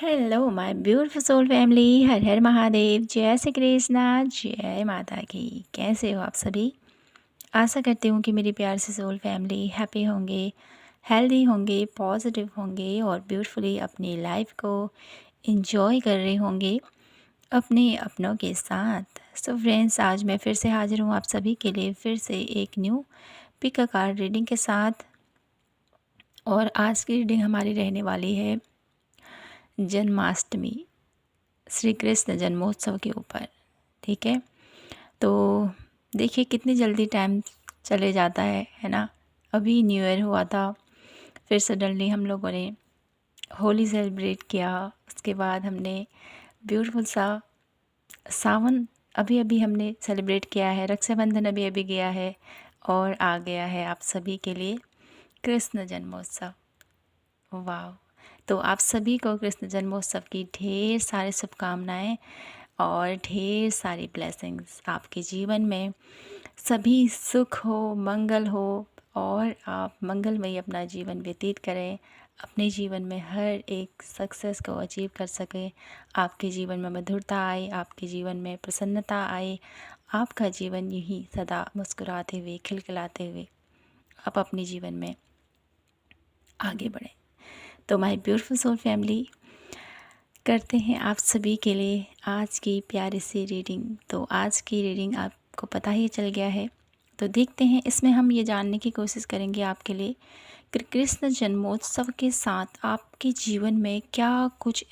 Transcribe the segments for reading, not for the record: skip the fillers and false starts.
Hello my beautiful soul family, हर हर महादेव, जय श्री कृष्णा, जय माता की। कैसे हो आप सभी? आशा करती हूँ कि मेरी प्यार से सोल फैमिली हैप्पी होंगे, हेल्दी होंगे, पॉजिटिव होंगे और ब्यूटीफुली अपनी लाइफ को एंजॉय कर रहे होंगे अपने अपनों के साथ। सो फ्रेंड्स, आज मैं फिर से हाजिर हूँ आप सभी के लिए फिर से एक new pick a card reading के साथ। और आज की रीडिंग हमारी रहने वाली है जन्माष्टमी, श्री कृष्ण जन्मोत्सव के ऊपर। ठीक है, तो देखिए कितनी जल्दी टाइम चले जाता है ना। अभी न्यू ईयर हुआ था, फिर सडनली हम लोगों ने होली सेलिब्रेट किया। उसके बाद हमने ब्यूटीफुल सा सावन अभी अभी हमने सेलिब्रेट किया है। रक्षाबंधन अभी अभी गया है और आ गया है आप सभी के लिए कृष्ण जन्मोत्सव। वाह! तो आप सभी को कृष्ण जन्मोत्सव की ढेर सारी शुभकामनाएं और ढेर सारी ब्लेसिंग्स आपके जीवन में। सभी सुख हो, मंगल हो और आप मंगलमय अपना जीवन व्यतीत करें। अपने जीवन में हर एक सक्सेस को अचीव कर सकें। आपके जीवन में मधुरता आए, आपके जीवन में प्रसन्नता आए। आपका जीवन यही सदा मुस्कुराते हुए, खिलखिलाते हुए आप अपने जीवन में आगे बढ़ें। तो माय ब्यूटीफुल सोल फैमिली, करते हैं आप सभी के लिए आज की प्यारी सी रीडिंग। तो आज की रीडिंग आपको पता ही चल गया है, तो देखते हैं इसमें हम ये जानने की कोशिश करेंगे आपके लिए कि कृष्ण जन्मोत्सव के साथ आपके जीवन में क्या कुछ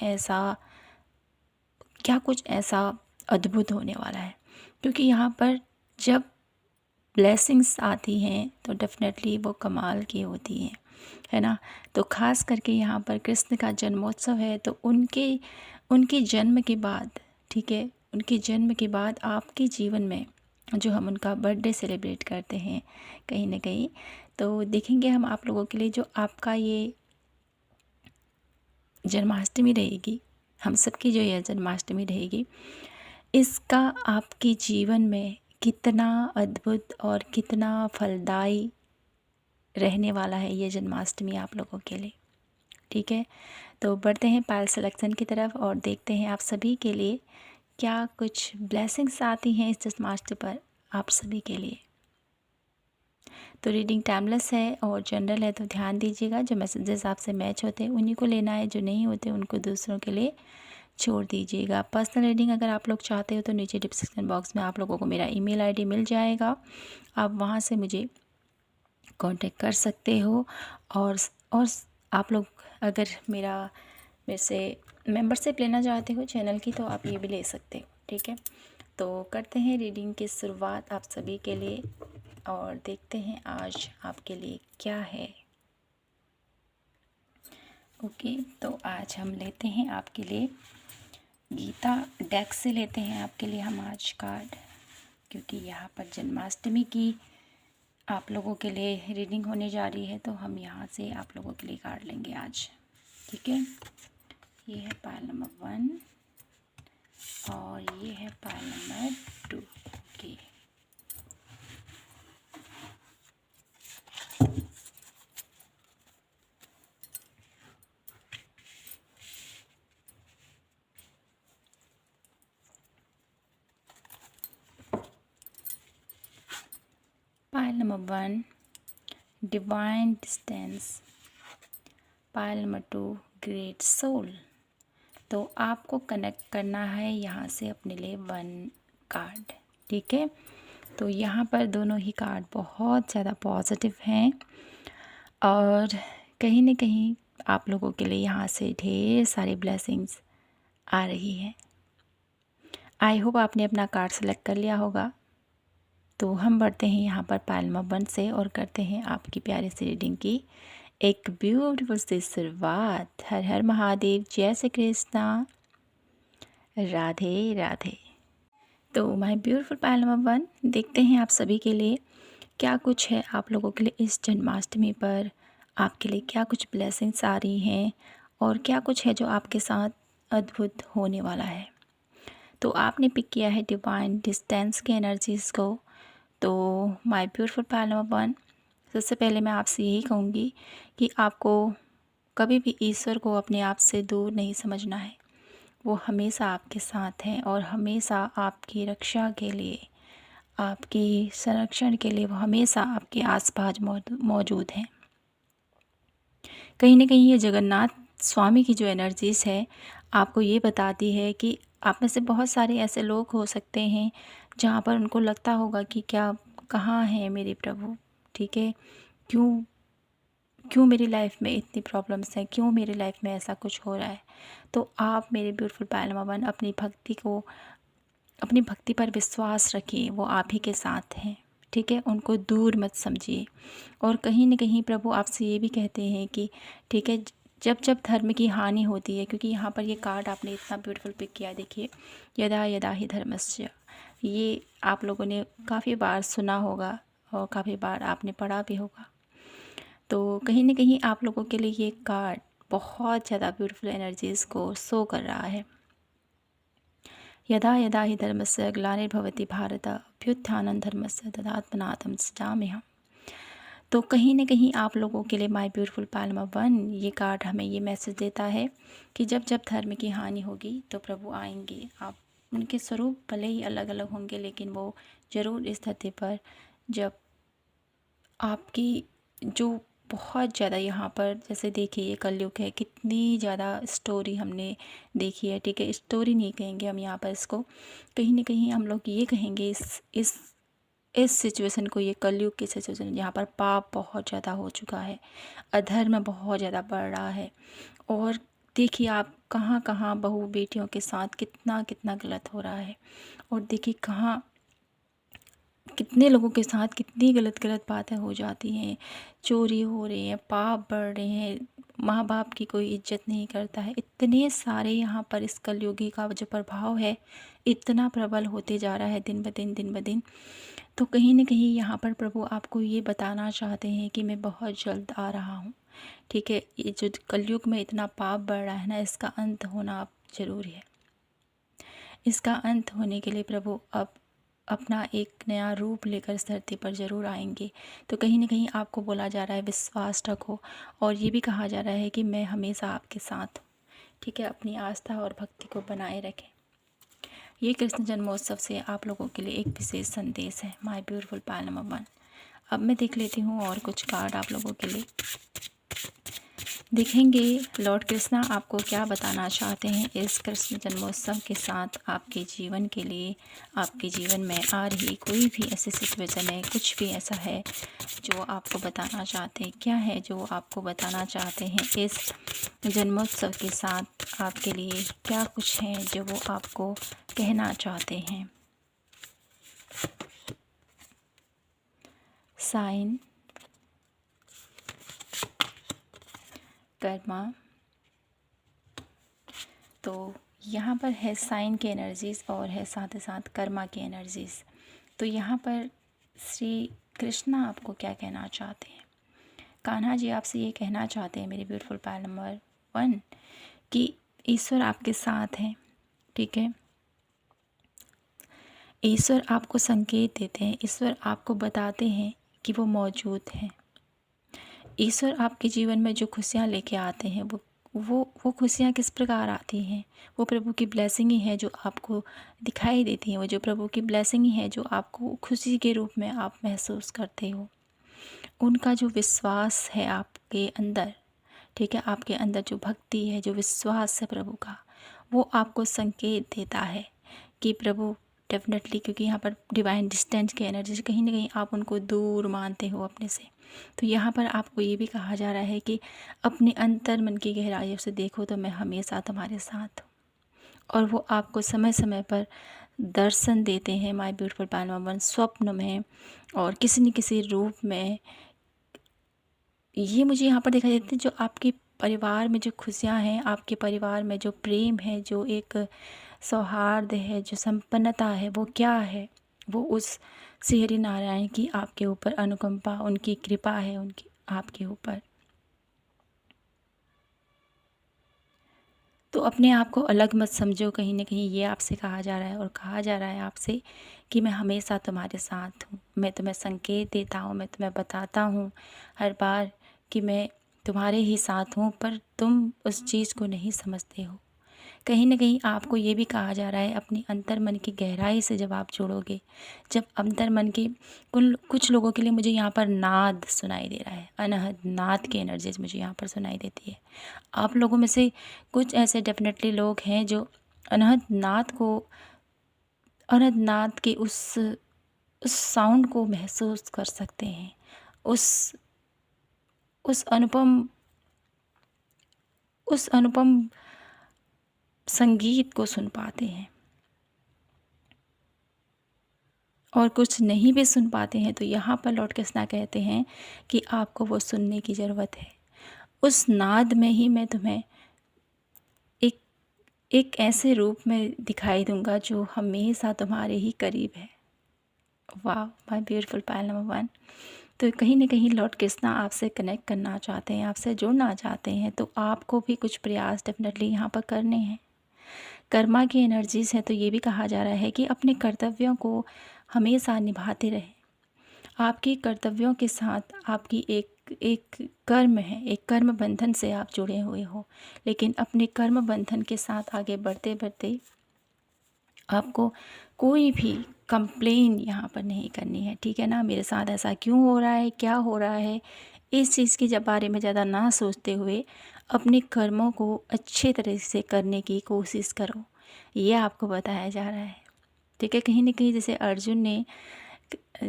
ऐसा अद्भुत होने वाला है। क्योंकि यहाँ पर जब ब्लेसिंग्स आती हैं तो डेफिनेटली वो कमाल की होती हैं, है ना। तो ख़ास करके यहाँ पर कृष्ण का जन्मोत्सव है, तो उनके जन्म के बाद, ठीक है, उनके जन्म के बाद आपके जीवन में जो हम उनका बर्थडे सेलिब्रेट करते हैं कहीं ना कहीं, तो देखेंगे हम आप लोगों के लिए जो आपका ये जन्माष्टमी रहेगी, हम सबकी जो यह जन्माष्टमी रहेगी, इसका आपके जीवन में कितना अद्भुत और कितना फलदायी रहने वाला है ये जन्माष्टमी आप लोगों के लिए। ठीक है, तो बढ़ते हैं पायल सिलेक्शन की तरफ और देखते हैं आप सभी के लिए क्या कुछ ब्लेसिंग्स आती हैं इस जन्माष्टमी पर आप सभी के लिए। तो रीडिंग टाइमलेस है और जनरल है, तो ध्यान दीजिएगा। जो मैसेजेस आपसे मैच होते हैं उन्हीं को लेना है, जो नहीं होते उनको दूसरों के लिए छोड़ दीजिएगा। पर्सनल रीडिंग अगर आप लोग चाहते हो तो नीचे डिस्क्रिप्शन बॉक्स में आप लोगों को मेरा ईमेल आईडी मिल जाएगा, आप वहाँ से मुझे कांटेक्ट कर सकते हो। और आप लोग अगर मेरे से मेंबरशिप लेना चाहते हो चैनल की, तो आप ये भी ले सकते हो। ठीक है, तो करते हैं रीडिंग की शुरुआत आप सभी के लिए और देखते हैं आज आपके लिए क्या है। ओके, तो आज हम लेते हैं आपके लिए गीता डेक से लेते हैं आपके लिए हम आज कार्ड, क्योंकि यहाँ पर जन्माष्टमी की आप लोगों के लिए रीडिंग होने जा रही है, तो हम यहाँ से आप लोगों के लिए कार्ड लेंगे आज। ठीक है, ये है पायल नंबर 1 और ये है pile number 2। Okay, pile number 1 divine distance, pile number 2 great soul. तो आपको कनेक्ट करना है यहाँ से अपने लिए 1 कार्ड। ठीक है, तो यहाँ पर दोनों ही कार्ड बहुत ज़्यादा पॉजिटिव हैं और कहीं ना कहीं आप लोगों के लिए यहाँ से ढेर सारी ब्लेसिंग्स आ रही हैं। आई होप आपने अपना कार्ड सेलेक्ट कर लिया होगा। तो हम बढ़ते हैं यहाँ पर पायल नंबर 1 से और करते हैं आपकी प्यारी सी रीडिंग की एक ब्यूटीफुल सी शुरुआत। हर हर महादेव, जय श्री कृष्णा, राधे राधे। तो माय ब्यूटीफुल पायल नंबर 1, देखते हैं आप सभी के लिए क्या कुछ है आप लोगों के लिए इस जन्माष्टमी पर। आपके लिए क्या कुछ ब्लेसिंग्स आ रही हैं और क्या कुछ है जो आपके साथ अद्भुत होने वाला है। तो आपने पिक किया है डिवाइन डिस्टेंस के एनर्जीज़ को। तो माय ब्यूटीफुल पायल नंबर 1, सबसे पहले मैं आपसे यही कहूँगी कि आपको कभी भी ईश्वर को अपने आप से दूर नहीं समझना है। वो हमेशा आपके साथ हैं और हमेशा आपकी रक्षा के लिए, आपकी संरक्षण के लिए वो हमेशा आपके आसपास मौजूद हैं। कहीं न कहीं ये जगन्नाथ स्वामी की जो एनर्जीज़ है आपको ये बताती है कि आप में से बहुत सारे ऐसे लोग हो सकते हैं जहाँ पर उनको लगता होगा कि क्या, कहाँ हैं मेरे प्रभु, ठीक है? क्यों क्यों मेरी लाइफ में इतनी प्रॉब्लम्स हैं, क्यों मेरी लाइफ में ऐसा कुछ हो रहा है? तो आप मेरे ब्यूटीफुल पायलमा वन अपनी भक्ति पर विश्वास रखिए, वो आप ही के साथ हैं, ठीक है? उनको दूर मत समझिए। और कहीं न कहीं प्रभु आपसे ये भी कहते हैं कि ठीक है, जब जब धर्म की हानि होती है, क्योंकि यहाँ पर ये कार्ड आपने इतना ब्यूटीफुल पिक किया है, देखिए, यदा यदा ही धर्मस्य। ये आप लोगों ने काफ़ी बार सुना होगा और काफ़ी बार आपने पढ़ा भी होगा। तो कहीं न कहीं आप लोगों के लिए ये कार्ड बहुत ज़्यादा ब्यूटीफुल एनर्जीज़ को शो कर रहा है। यदा यदा हि धर्मस्य ग्लानिर्भवति भारत अभ्युत्थानं धर्मस्य तदात्मनात्मनं सृजाम्यहम्। तो कहीं न कहीं आप लोगों के लिए माय ब्यूटीफुल पायलमा वन ये कार्ड हमें ये मैसेज देता है कि जब जब धर्म की हानि होगी तो प्रभु आएंगे। आप उनके स्वरूप भले ही अलग अलग होंगे, लेकिन वो ज़रूर इस धरती पर, जब आपकी जो बहुत ज़्यादा यहाँ पर, जैसे देखिए ये कलयुग है, कितनी ज़्यादा स्टोरी हमने देखी है, ठीक है? स्टोरी नहीं कहेंगे हम यहाँ पर इसको, कहीं न कहीं हम लोग ये कहेंगे इस सिचुएशन को, ये कलयुग की सिचुएशन जहाँ पर पाप बहुत ज़्यादा हो चुका है, अधर्म बहुत ज़्यादा बढ़ रहा है। और देखिए आप कहाँ कहाँ बहू बेटियों के साथ कितना कितना गलत हो रहा है, और देखिए कहाँ कितने लोगों के साथ कितनी गलत गलत बातें हो जाती हैं, चोरी हो रही है, पाप बढ़ रहे हैं, माँ बाप की कोई इज्जत नहीं करता है। इतने सारे यहाँ पर इस कलयुगी का जो प्रभाव है इतना प्रबल होते जा रहा है दिन ब दिन, दिन ब दिन। तो कहीं न कहीं यहाँ पर प्रभु आपको ये बताना चाहते हैं कि मैं बहुत जल्द आ रहा हूँ, ठीक है? ये जो कलयुग में इतना पाप बढ़ रहा है ना, इसका अंत होना अब ज़रूरी है। इसका अंत होने के लिए प्रभु अब अपना एक नया रूप लेकर इस धरती पर ज़रूर आएंगे। तो कहीं न कहीं आपको बोला जा रहा है विश्वास रखो, और ये भी कहा जा रहा है कि मैं हमेशा आपके साथ हूँ, ठीक है? अपनी आस्था और भक्ति को बनाए रखें। ये कृष्ण जन्मोत्सव से आप लोगों के लिए एक विशेष संदेश है, माय ब्यूटीफुल पायलमा वन। अब मैं देख लेती हूँ और कुछ कार्ड आप लोगों के लिए। देखेंगे लॉर्ड कृष्णा आपको क्या बताना चाहते हैं इस कृष्ण जन्मोत्सव के साथ आपके जीवन के लिए। आपके जीवन में आ रही कोई भी ऐसी सिचुएशन है, कुछ भी ऐसा है जो आपको बताना चाहते हैं, क्या है जो आपको बताना चाहते हैं इस जन्मोत्सव के साथ आपके लिए, क्या कुछ है जो वो आपको कहना चाहते हैं। साइन, कर्मा, तो यहाँ पर है साइन की एनर्जीज़ और है साथ ही साथ कर्मा की एनर्जीज़। तो यहाँ पर श्री कृष्णा आपको क्या कहना चाहते हैं? कान्हा जी आपसे ये कहना चाहते हैं मेरे ब्यूटीफुल पायल नंबर वन कि ईश्वर आपके साथ हैं, ठीक है? ईश्वर आपको संकेत देते हैं, ईश्वर आपको बताते हैं कि वो मौजूद हैं। ईश्वर आपके जीवन में जो खुशियाँ लेके आते हैं वो खुशियाँ किस प्रकार आती हैं? वो प्रभु की ब्लेसिंग ही है जो आपको दिखाई देती हैं, वो जो प्रभु की ब्लेसिंग ही है जो आपको खुशी के रूप में आप महसूस करते हो। उनका जो विश्वास है आपके अंदर, ठीक है? आपके अंदर जो भक्ति है, जो विश्वास है प्रभु का, वो आपको संकेत देता है कि प्रभु डेफिनेटली, क्योंकि यहाँ पर डिवाइन डिस्टेंस की एनर्जी से कहीं ना कहीं आप उनको दूर मानते हो अपने से। तो यहाँ पर आपको ये भी कहा जा रहा है कि अपने अंतर मन की गहराइयों से देखो तो मैं हमेशा तुम्हारे साथ हूँ, और वो आपको समय समय पर दर्शन देते हैं माय ब्यूटीफुल पायलमा वन, स्वप्न में और किसी न किसी रूप में। ये मुझे यहाँ पर दिखाई देते हैं जो आपके परिवार में जो खुशियाँ हैं, आपके परिवार में जो प्रेम है, जो एक सौहार्द है, जो संपन्नता है, वो क्या है? वो उस श्री हरि नारायण की आपके ऊपर अनुकंपा, उनकी कृपा है उनकी आपके ऊपर। तो अपने आप को अलग मत समझो, कहीं ना कहीं ये आपसे कहा जा रहा है, और कहा जा रहा है आपसे कि मैं हमेशा तुम्हारे साथ हूँ। मैं तुम्हें संकेत देता हूँ, मैं तुम्हें बताता हूँ हर बार कि मैं तुम्हारे ही साथ हूँ, पर तुम उस चीज़ को नहीं समझते हो। कहीं न कहीं आपको ये भी कहा जा रहा है, अपनी अंतर्मन की गहराई से जब आप जुड़ोगे, जब अंतर्मन के कुल कुछ लोगों के लिए मुझे यहाँ पर नाद सुनाई दे रहा है, अनहद नाद की एनर्जीज़ मुझे यहाँ पर सुनाई देती है। आप लोगों में से कुछ ऐसे डेफ़िनेटली लोग हैं जो अनहद नाद के उस साउंड को महसूस कर सकते हैं। उस उस अनुपम उस अनुपम संगीत को सुन पाते हैं। और कुछ नहीं भी सुन पाते हैं, तो यहाँ पर लॉर्ड कृष्णा कहते हैं कि आपको वो सुनने की ज़रूरत है। उस नाद में ही मैं तुम्हें एक एक ऐसे रूप में दिखाई दूँगा जो हमेशा तुम्हारे ही करीब है। वाह! My beautiful pile number 1। तो कहीं न कहीं लॉर्ड कृष्णा आपसे कनेक्ट करना चाहते हैं, आपसे जुड़ना चाहते हैं, तो आपको भी कुछ प्रयास डेफ़िनेटली यहाँ पर करने हैं। कर्मा की एनर्जीज़ है, तो ये भी कहा जा रहा है कि अपने कर्तव्यों को हमेशा निभाते रहें। आपके कर्तव्यों के साथ आपकी एक एक कर्म है, एक कर्म बंधन से आप जुड़े हुए हो, लेकिन अपने कर्म बंधन के साथ आगे बढ़ते बढ़ते आपको कोई भी कंप्लेन यहाँ पर नहीं करनी है, ठीक है ना। मेरे साथ ऐसा क्यों हो रहा है, क्या हो रहा है, इस चीज़ के जब बारे में ज़्यादा ना सोचते हुए अपने कर्मों को अच्छे तरह से करने की कोशिश करो, ये आपको बताया जा रहा है, ठीक है। कहीं न कहीं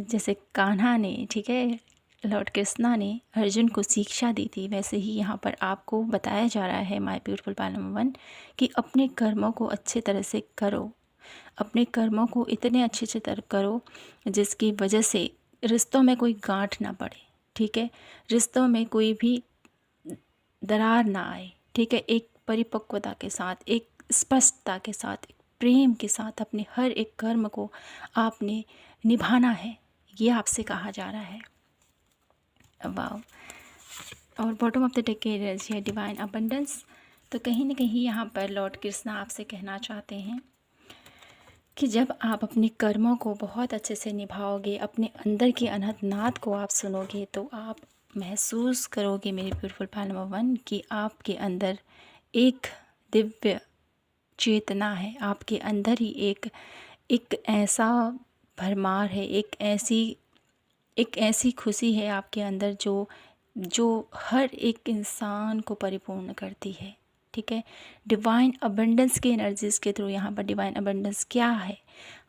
जैसे कान्हा ने, ठीक है, लॉर्ड कृष्णा ने अर्जुन को शिक्षा दी थी, वैसे ही यहाँ पर आपको बताया जा रहा है माय ब्यूटीफुल पायल नंबर 1 कि अपने कर्मों को अच्छे तरह से करो। अपने कर्मों को इतने अच्छे से करो जिसकी वजह से रिश्तों में कोई गांठ ना पड़े, ठीक है। रिश्तों में कोई भी दरार ना आए, ठीक है। एक परिपक्वता के साथ, एक स्पष्टता के साथ, एक प्रेम के साथ अपने हर एक कर्म को आपने निभाना है, ये आपसे कहा जा रहा है। वाह! और बॉटम ऑफ द डेक की एनर्जी है डिवाइन अबंडेंस। तो कहीं ना कहीं यहाँ पर लॉर्ड कृष्णा आपसे कहना चाहते हैं कि जब आप अपने कर्मों को बहुत अच्छे से निभाओगे, अपने अंदर की अनहद नाद को आप सुनोगे, तो आप महसूस करोगे मेरी ब्यूटीफुल पायल नंबर 1 कि आपके अंदर एक दिव्य चेतना है, आपके अंदर ही एक एक ऐसा भरमार है, एक ऐसी खुशी है आपके अंदर जो जो हर एक इंसान को परिपूर्ण करती है, ठीक है। डिवाइन अबंडेंस की एनर्जीज़ के थ्रू यहाँ पर डिवाइन अबंडेंस क्या है,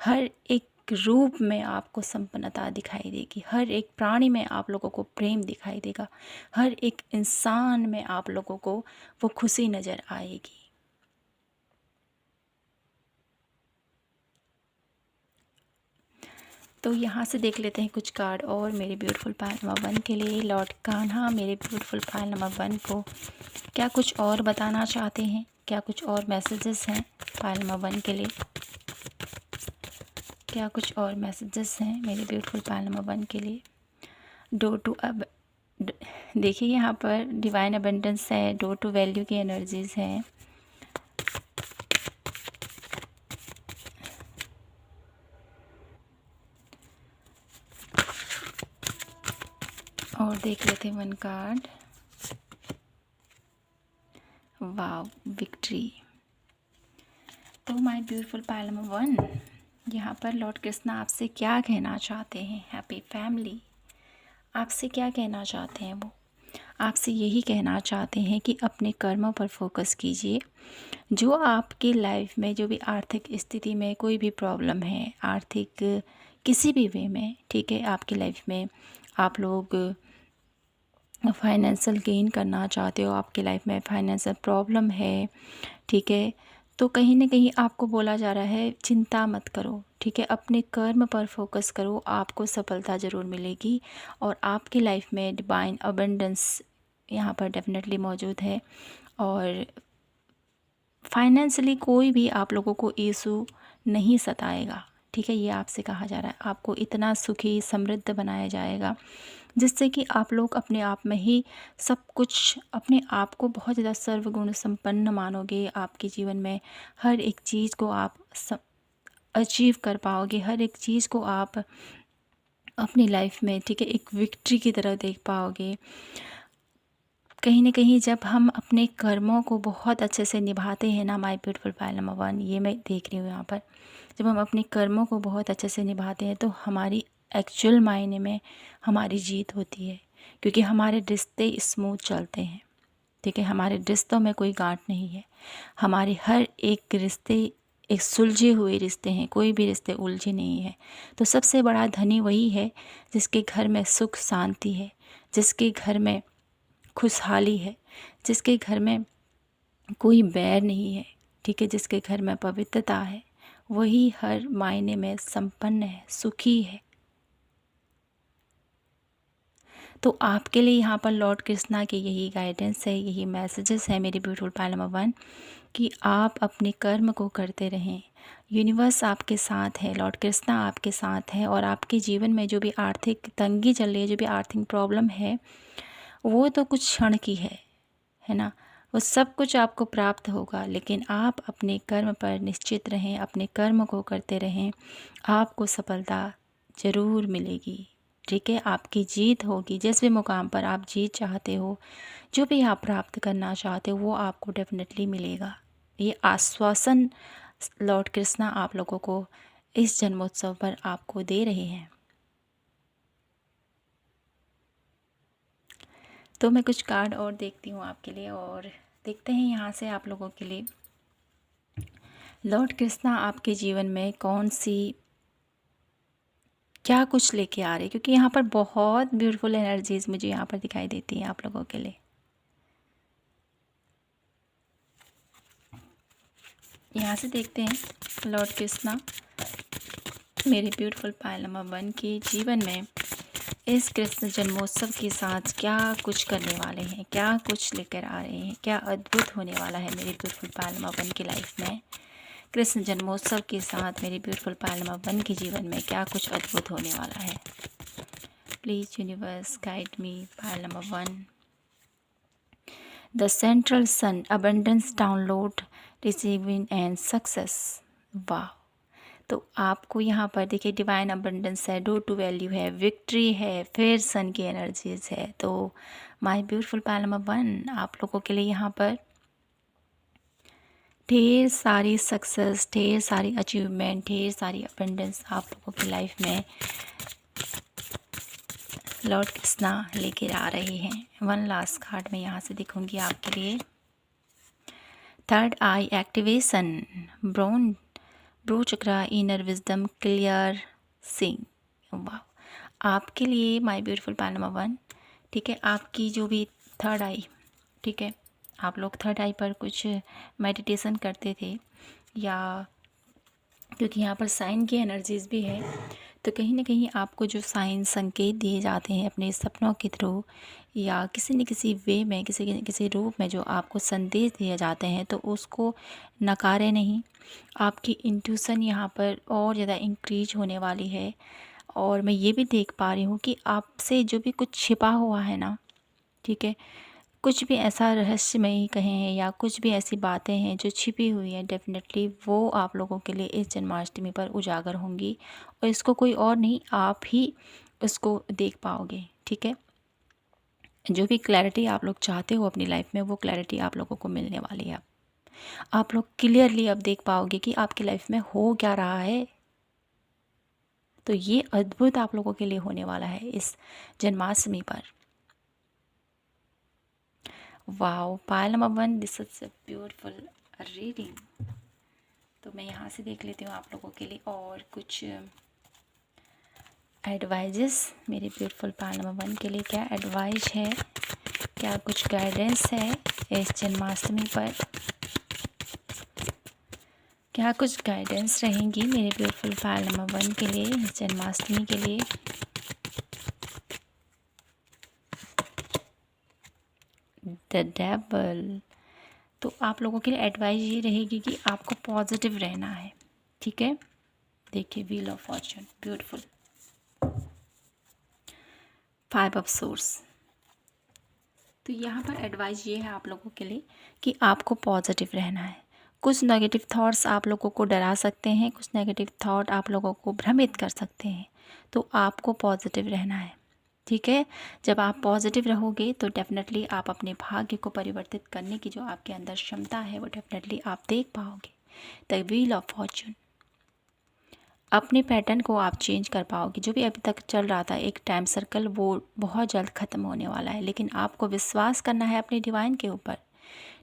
हर एक रूप में आपको संपन्नता दिखाई देगी, हर एक प्राणी में आप लोगों को प्रेम दिखाई देगा, हर एक इंसान में आप लोगों को वो खुशी नज़र आएगी। तो यहाँ से देख लेते हैं कुछ कार्ड और मेरे ब्यूटीफुल पायल नंबर 1 के लिए। लॉर्ड कान्हा मेरे ब्यूटीफुल पायल नंबर 1 को क्या कुछ और बताना चाहते हैं, क्या कुछ और मैसेजेस हैं पायल नंबर 1 के लिए, क्या कुछ और मैसेजेस हैं मेरे ब्यूटीफुल पायल नंबर 1 के लिए। डोर टू अब देखिए यहाँ पर डिवाइन अबंडेंस है, डोर टू वैल्यू की एनर्जीज़ हैं, और देख लेते हैं 1 कार्ड। वाव, विक्ट्री। तो माय ब्यूटीफुल पायल नंबर 1, यहाँ पर लॉर्ड कृष्णा आपसे क्या कहना चाहते हैं। हैप्पी फैमिली, आपसे क्या कहना चाहते हैं वो, आपसे यही कहना चाहते हैं कि अपने कर्मों पर फोकस कीजिए। जो आपकी लाइफ में जो भी आर्थिक स्थिति में कोई भी प्रॉब्लम है, आर्थिक किसी भी वे में, ठीक है, आपकी लाइफ में आप लोग फाइनेंशियल गेन करना चाहते हो, आपकी लाइफ में फाइनेंशियल प्रॉब्लम है, ठीक है, तो कहीं ना कहीं आपको बोला जा रहा है चिंता मत करो, ठीक है। अपने कर्म पर फोकस करो, आपको सफलता ज़रूर मिलेगी और आपकी लाइफ में डिवाइन अबंडेंस यहाँ पर डेफिनेटली मौजूद है। और फाइनेंशियली कोई भी आप लोगों को इशू नहीं सताएगा, ठीक है। ये आपसे कहा जा रहा है आपको इतना सुखी समृद्ध बनाया जाएगा जिससे कि आप लोग अपने आप में ही सब कुछ, अपने आप को बहुत ज़्यादा सर्वगुण संपन्न मानोगे। आपके जीवन में हर एक चीज़ को आप अचीव कर पाओगे, हर एक चीज़ को आप अपनी लाइफ में, ठीक है, एक विक्ट्री की तरह देख पाओगे। कहीं न कहीं जब हम अपने कर्मों को बहुत अच्छे से निभाते हैं ना, माय ब्यूटीफुल पायल नंबर 1, ये मैं देख रही हूँ यहाँ पर। जब हम अपने कर्मों को बहुत अच्छे से निभाते हैं तो हमारी एक्चुअल मायने में हमारी जीत होती है, क्योंकि हमारे रिश्ते स्मूथ चलते हैं। ठीक है, हमारे रिश्तों में कोई गांठ नहीं है। हमारे हर एक रिश्ते एक सुलझे हुए रिश्ते हैं, कोई भी रिश्ते उलझे नहीं है। तो सबसे बड़ा धनी वही है जिसके घर में सुख शांति है, जिसके घर में खुशहाली है, जिसके घर में कोई बैर नहीं है। ठीक है, जिसके घर में पवित्रता है, वही हर मायने में संपन्न है, सुखी है। तो आपके लिए यहाँ पर लॉर्ड कृष्णा के यही गाइडेंस है, यही मैसेजेस है मेरी ब्यूटीफुल पायल नंबर 1, कि आप अपने कर्म को करते रहें। यूनिवर्स आपके साथ है, लॉर्ड कृष्णा आपके साथ है, और आपके जीवन में जो भी आर्थिक तंगी चल रही है, जो भी आर्थिक प्रॉब्लम है, वो तो कुछ क्षण की है ना। वो सब कुछ आपको प्राप्त होगा, लेकिन आप अपने कर्म पर निश्चित रहें, अपने कर्म को करते रहें, आपको सफलता ज़रूर मिलेगी। ठीक है, आपकी जीत होगी। जिस भी मुकाम पर आप जीत चाहते हो, जो भी आप प्राप्त करना चाहते हो, वो आपको डेफिनेटली मिलेगा। ये आश्वासन लॉर्ड कृष्णा आप लोगों को इस जन्मोत्सव पर आपको दे रहे हैं। तो मैं कुछ कार्ड और देखती हूँ आपके लिए, और देखते हैं यहाँ से आप लोगों के लिए लॉर्ड कृष्णा आपके जीवन में कौन सी क्या कुछ लेके आ रहे हैं, क्योंकि यहाँ पर बहुत ब्यूटीफुल एनर्जीज मुझे यहाँ पर दिखाई देती हैं आप लोगों के लिए। यहाँ से देखते हैं लॉर्ड कृष्णा मेरे ब्यूटीफुल पायल नंबर 1 के जीवन में इस कृष्ण जन्मोत्सव के साथ क्या कुछ करने वाले हैं, क्या कुछ लेकर आ रहे हैं, क्या अद्भुत होने वाला है मेरे ब्यूटीफुल पायल नंबर 1 की लाइफ में। कृष्ण जन्मोत्सव के साथ मेरे ब्यूटीफुल पायल नंबर 1 के जीवन में क्या कुछ अद्भुत होने वाला है। Please universe guide me. Pile number 1, the central sun, abundance, download, receiving and success. वाह। तो आपको यहाँ पर देखिए डिवाइन अबंडेंस है, डू टू वैल्यू है, विक्ट्री है, फिर सन की एनर्जीज है। तो माय ब्यूटीफुल पायल नंबर 1 आप लोगों के लिए यहाँ पर ढेर सारी सक्सेस, ढेर सारी अचीवमेंट, ढेर सारी अबंडेंस आप लोगों की लाइफ में लॉर्ड कृष्णा लेकर आ रहे हैं। 1 लास्ट कार्ड में यहाँ से दिखूंगी आपके लिए। थर्ड आई एक्टिवेशन, ब्रो चक्रा, इनर विजडम, क्लियर सिंग। वाह। आपके लिए माय ब्यूटीफुल पायल नंबर 1, ठीक है, आपकी जो भी थर्ड आई, ठीक है, आप लोग थर्ड आई पर कुछ मेडिटेशन करते थे, या क्योंकि यहाँ पर साइन की एनर्जीज भी है, तो कहीं ना कहीं आपको जो साइन संकेत दिए जाते हैं अपने सपनों के थ्रू, या किसी न किसी वे में, किसी न किसी रूप में जो आपको संदेश दिए जाते हैं, तो उसको नकारे नहीं। आपकी इंट्यूशन यहाँ पर और ज़्यादा इंक्रीज होने वाली है। और मैं ये भी देख पा रही हूँ कि आपसे जो भी कुछ छिपा हुआ है ना, ठीक है, कुछ भी ऐसा रहस्यमयी कहें, या कुछ भी ऐसी बातें हैं जो छिपी हुई हैं, डेफिनेटली वो आप लोगों के लिए इस जन्माष्टमी पर उजागर होंगी, और इसको कोई और नहीं, आप ही उसको देख पाओगे। ठीक है, जो भी क्लैरिटी आप लोग चाहते हो अपनी लाइफ में, वो क्लैरिटी आप लोगों को मिलने वाली है। आप लोग क्लियरली अब देख पाओगे कि आपकी लाइफ में हो क्या रहा है। तो ये अद्भुत आप लोगों के लिए होने वाला है इस जन्माष्टमी पर। Wow, Payal number 1, this is a beautiful reading. तो मैं यहाँ से देख लेती हूँ आप लोगों के लिए और कुछ एडवाइजेस मेरे ब्यूटीफुल पायल नंबर 1 के लिए। क्या एडवाइस है, क्या कुछ गाइडेंस है इस जन्माष्टमी पर, क्या कुछ गाइडेंस रहेंगी मेरे ब्यूटीफुल पायल नंबर 1 के लिए इस जन्माष्टमी के लिए। The devil. तो आप लोगों के लिए एडवाइस ये रहेगी कि आपको पॉजिटिव रहना है। ठीक है, देखिए wheel of Fortune, beautiful, 5 of source. तो यहाँ पर एडवाइस ये है आप लोगों के लिए कि आपको पॉजिटिव रहना है। कुछ नेगेटिव थॉट्स आप लोगों को डरा सकते हैं, कुछ नेगेटिव थॉट आप लोगों को भ्रमित कर सकते हैं, तो आपको पॉजिटिव रहना है। ठीक है। जब आप पॉजिटिव रहोगे तो डेफिनेटली आप अपने भाग्य को परिवर्तित करने की जो आपके अंदर क्षमता है वो डेफिनेटली आप देख पाओगे। द व्हील ऑफ फॉर्चून, अपने पैटर्न को आप चेंज कर पाओगे। जो भी अभी तक चल रहा था एक टाइम सर्कल, वो बहुत जल्द ख़त्म होने वाला है, लेकिन आपको विश्वास करना है अपने डिवाइन के ऊपर,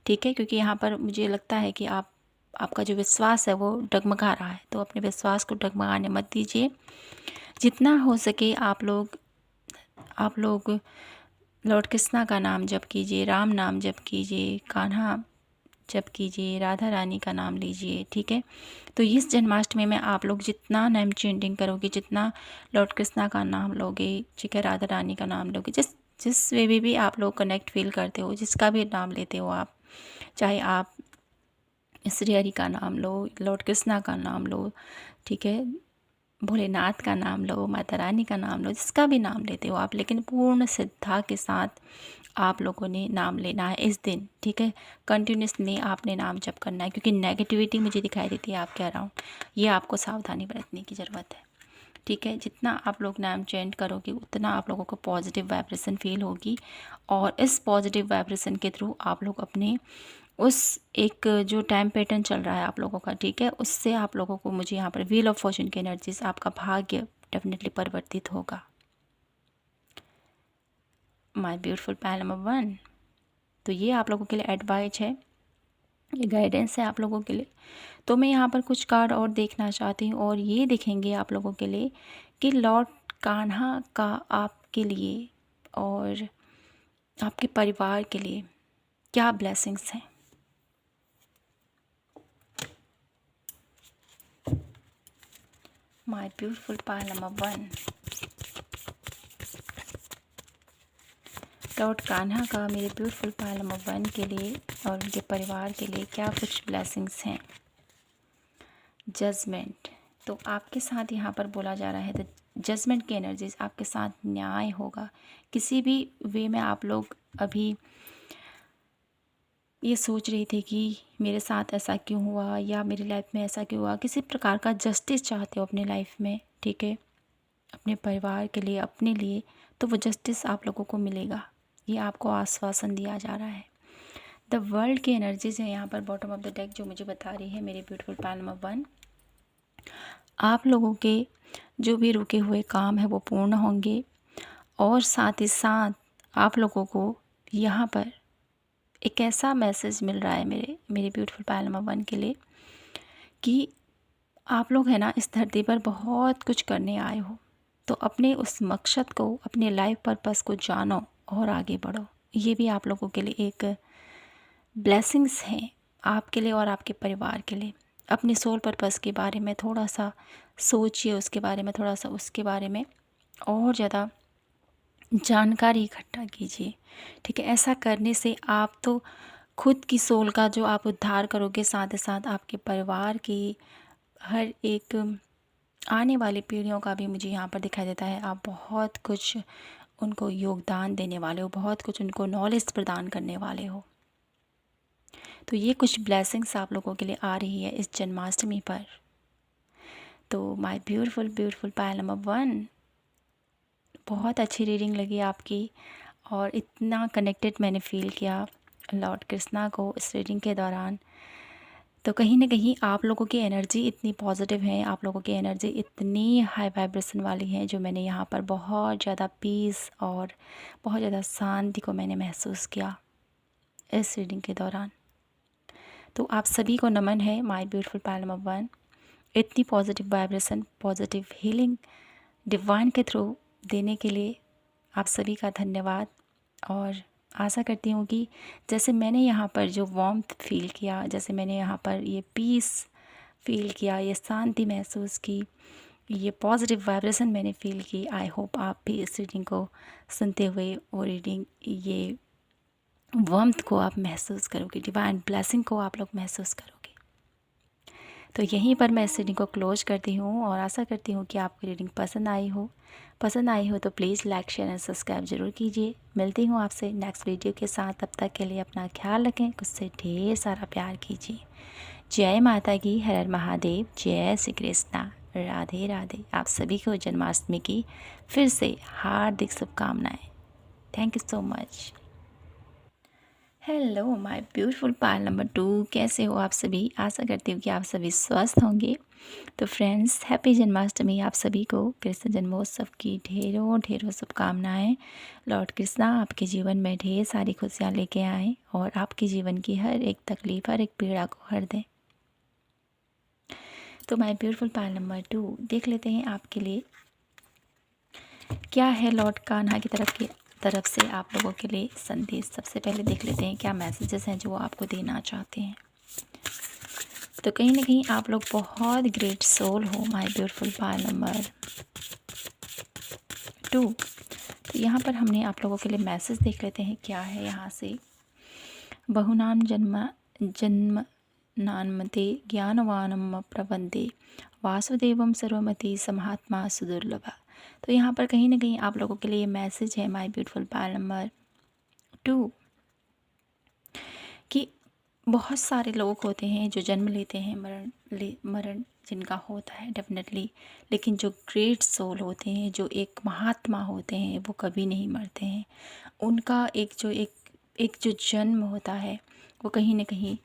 ठीक है। क्योंकि यहाँ पर मुझे लगता है कि आपका जो विश्वास है वो डगमगा रहा है, तो अपने विश्वास को डगमगाने मत दीजिए। जितना हो सके आप लोग लॉर्ड कृष्णा का नाम जप कीजिए, राम नाम जप कीजिए, कान्हा जप कीजिए, राधा रानी का नाम लीजिए, ठीक है। तो इस जन्माष्टमी में आप लोग जितना नेम चेंटिंग करोगे, जितना लॉर्ड कृष्णा का नाम लोगे, ठीक है, राधा रानी का नाम लोगे, जिस वे भी आप लोग कनेक्ट फील करते हो, जिसका भी नाम लेते हो आप, चाहे आप श्री हरि का नाम लो, लॉर्ड कृष्णा का नाम लो, ठीक है, भोलेनाथ का नाम लो, माता रानी का नाम लो, जिसका भी नाम लेते हो आप, लेकिन पूर्ण श्रद्धा के साथ आप लोगों ने नाम लेना है इस दिन, ठीक है। कंटिन्यूसली आपने नाम जप करना है, क्योंकि नेगेटिविटी मुझे दिखाई देती है आपके अराउंड, ये आपको सावधानी बरतने की ज़रूरत है, ठीक है। जितना आप लोग नाम चेंट करोगे उतना आप लोगों को पॉजिटिव वाइब्रेशन फील होगी, और इस पॉजिटिव वाइब्रेशन के थ्रू आप लोग अपने उस एक जो टाइम पैटर्न चल रहा है आप लोगों का, ठीक है, उससे आप लोगों को, मुझे यहाँ पर व्हील ऑफ फॉर्चून की एनर्जीज, आपका भाग्य डेफिनेटली परिवर्तित होगा। माय ब्यूटीफुल पायल नंबर 1, तो ये आप लोगों के लिए एडवाइस है, ये गाइडेंस है आप लोगों के लिए। तो मैं यहाँ पर कुछ कार्ड और देखना चाहती हूँ, और ये देखेंगे आप लोगों के लिए कि लॉर्ड कान्हा का आपके लिए और आपके परिवार के लिए क्या ब्लेसिंग्स हैं। My beautiful pile number 1, Lord Kanha का मेरे ब्यूटीफुल पायल नंबर 1 के लिए और उनके परिवार के लिए क्या कुछ ब्लेसिंग्स हैं। जजमेंट, तो आपके साथ यहाँ पर बोला जा रहा है तो जजमेंट की एनर्जीज आपके साथ, न्याय होगा। किसी भी वे में आप लोग अभी ये सोच रही थी कि मेरे साथ ऐसा क्यों हुआ, या मेरी लाइफ में ऐसा क्यों हुआ, किसी प्रकार का जस्टिस चाहते हो अपनी लाइफ में, ठीक है, अपने परिवार के लिए, अपने लिए, तो वो जस्टिस आप लोगों को मिलेगा, ये आपको आश्वासन दिया जा रहा है। द वर्ल्ड की एनर्जीज है यहाँ पर बॉटम ऑफ द डेक जो मुझे बता रही है मेरी ब्यूटीफुल पायल नंबर 1, आप लोगों के जो भी रुके हुए काम है वो पूर्ण होंगे, और साथ ही साथ आप लोगों को यहाँ पर एक ऐसा मैसेज मिल रहा है मेरे ब्यूटीफुल पायल नंबर 1 के लिए कि आप लोग है ना इस धरती पर बहुत कुछ करने आए हो, तो अपने उस मकसद को, अपने लाइफ पर्पस को जानो और आगे बढ़ो। ये भी आप लोगों के लिए एक ब्लेसिंग्स हैं, आपके लिए और आपके परिवार के लिए। अपने सोल पर्पस के बारे में थोड़ा सा सोचिए, उसके बारे में थोड़ा सा, उसके बारे में और ज़्यादा जानकारी इकट्ठा कीजिए, ठीक है। ऐसा करने से आप तो खुद की सोल का जो आप उद्धार करोगे, साथ ही साथ आपके परिवार की हर एक आने वाली पीढ़ियों का भी मुझे यहाँ पर दिखाई देता है। आप बहुत कुछ उनको योगदान देने वाले हो, बहुत कुछ उनको नॉलेज प्रदान करने वाले हो। तो ये कुछ ब्लेसिंग्स आप लोगों के लिए आ रही है इस जन्माष्टमी पर। तो माय ब्यूटीफुल पायल नंबर 1, बहुत अच्छी रीडिंग लगी आपकी, और इतना कनेक्टेड मैंने फ़ील किया लॉर्ड कृष्णा को इस रीडिंग के दौरान। तो कहीं ना कहीं आप लोगों की एनर्जी इतनी पॉजिटिव है, आप लोगों की एनर्जी इतनी हाई वाइब्रेशन वाली है, जो मैंने यहाँ पर बहुत ज़्यादा पीस और बहुत ज़्यादा शांति को मैंने महसूस किया इस रीडिंग के दौरान। तो आप सभी को नमन है माय ब्यूटीफुल पायल नंबर 1, इतनी positive vibration, positive healing divine के थ्रू देने के लिए आप सभी का धन्यवाद। और आशा करती हूँ कि जैसे मैंने यहाँ पर जो वार्मथ फील किया, जैसे मैंने यहाँ पर ये पीस फील किया, ये शांति महसूस की, ये पॉजिटिव वाइब्रेशन मैंने फील की, आई होप आप भी इस रीडिंग को सुनते हुए वो रीडिंग, ये वार्मथ को आप महसूस करोगे, डिवाइन ब्लेसिंग को आप लोग महसूस करोगे। तो यहीं पर मैं इस रीडिंग को क्लोज करती हूँ, और आशा करती हूँ कि आपको रीडिंग पसंद आई हो तो please like, share and subscribe ज़रूर कीजिए। मिलती हूँ आपसे नेक्स्ट वीडियो के साथ, तब तक के लिए अपना ख्याल रखें, खुद से ढेर सारा प्यार कीजिए। जय माता की, हर हर महादेव, जय श्री कृष्णा। राधे राधे। आप सभी को जन्माष्टमी की फिर से हार्दिक शुभकामनाएं। Thank you so much. Hello my beautiful pile number 2, कैसे हो आप सभी? आशा करती हूँ कि आप सभी स्वस्थ होंगे। तो फ्रेंड्स, हैप्पी जन्माष्टमी। आप सभी को कृष्ण जन्मोत्सव की ढेरों ढेरों शुभकामनाएं। लॉर्ड कृष्णा आपके जीवन में ढेर सारी खुशियाँ लेके आएँ और आपके जीवन की हर एक तकलीफ़, हर एक पीड़ा को हर दें। तो माय ब्यूटीफुल पार्ल नंबर 2, देख लेते हैं आपके लिए क्या है लॉर्ड कान्हा की तरफ से आप लोगों के लिए संदेश। सबसे पहले देख लेते हैं क्या मैसेजेस हैं जो वो आपको देना चाहते हैं। तो कहीं ना कहीं आप लोग बहुत ग्रेट सोल हो माय ब्यूटीफुल पार्ल नंबर 2। तो यहाँ पर हमने आप लोगों के लिए मैसेज देख लेते हैं क्या है यहाँ से। बहुनाम जन्म नान्मते ज्ञानवानम प्रबंधे वासुदेवम सर्वमति समात्मा सुदुर्लभा। तो यहाँ पर कहीं ना कहीं आप लोगों के लिए मैसेज है माय ब्यूटीफुल पार्ल नंबर 2 कि बहुत सारे लोग होते हैं जो जन्म लेते हैं, मरण जिनका होता है डेफिनेटली, लेकिन जो ग्रेट सोल होते हैं, जो एक महात्मा होते हैं, वो कभी नहीं मरते हैं। उनका एक जो जन्म होता है वो कहीं ना कहीं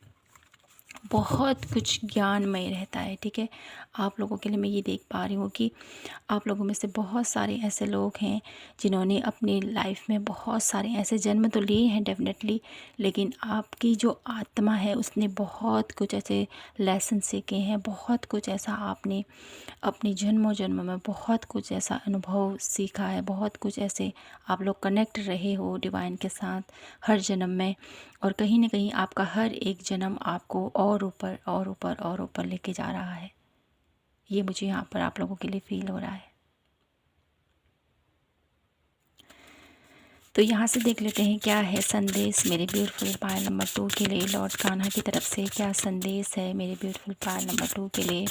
बहुत कुछ ज्ञानमय रहता है। ठीक है, आप लोगों के लिए मैं ये देख पा रही हूँ कि आप लोगों में से बहुत सारे ऐसे लोग हैं जिन्होंने अपनी लाइफ में बहुत सारे ऐसे जन्म तो लिए हैं डेफिनेटली, लेकिन आपकी जो आत्मा है उसने बहुत कुछ ऐसे लेसन सीखे हैं, बहुत कुछ ऐसा आपने अपने जन्मों जन्म में बहुत कुछ ऐसा अनुभव सीखा है, बहुत कुछ ऐसे आप लोग कनेक्ट रहे हो डिवाइन के साथ हर जन्म में। और कहीं ना कहीं आपका हर एक जन्म आपको और ऊपर और ऊपर और ऊपर लेके जा रहा है। ये मुझे यहाँ पर आप लोगों के लिए फील हो रहा है। तो यहाँ से देख लेते हैं क्या है संदेश मेरे ब्यूटीफुल पार्ल नंबर 2 के लिए। लॉर्ड कान्हा की तरफ से क्या संदेश है मेरे ब्यूटीफुल पार्ल नंबर 2 के लिए।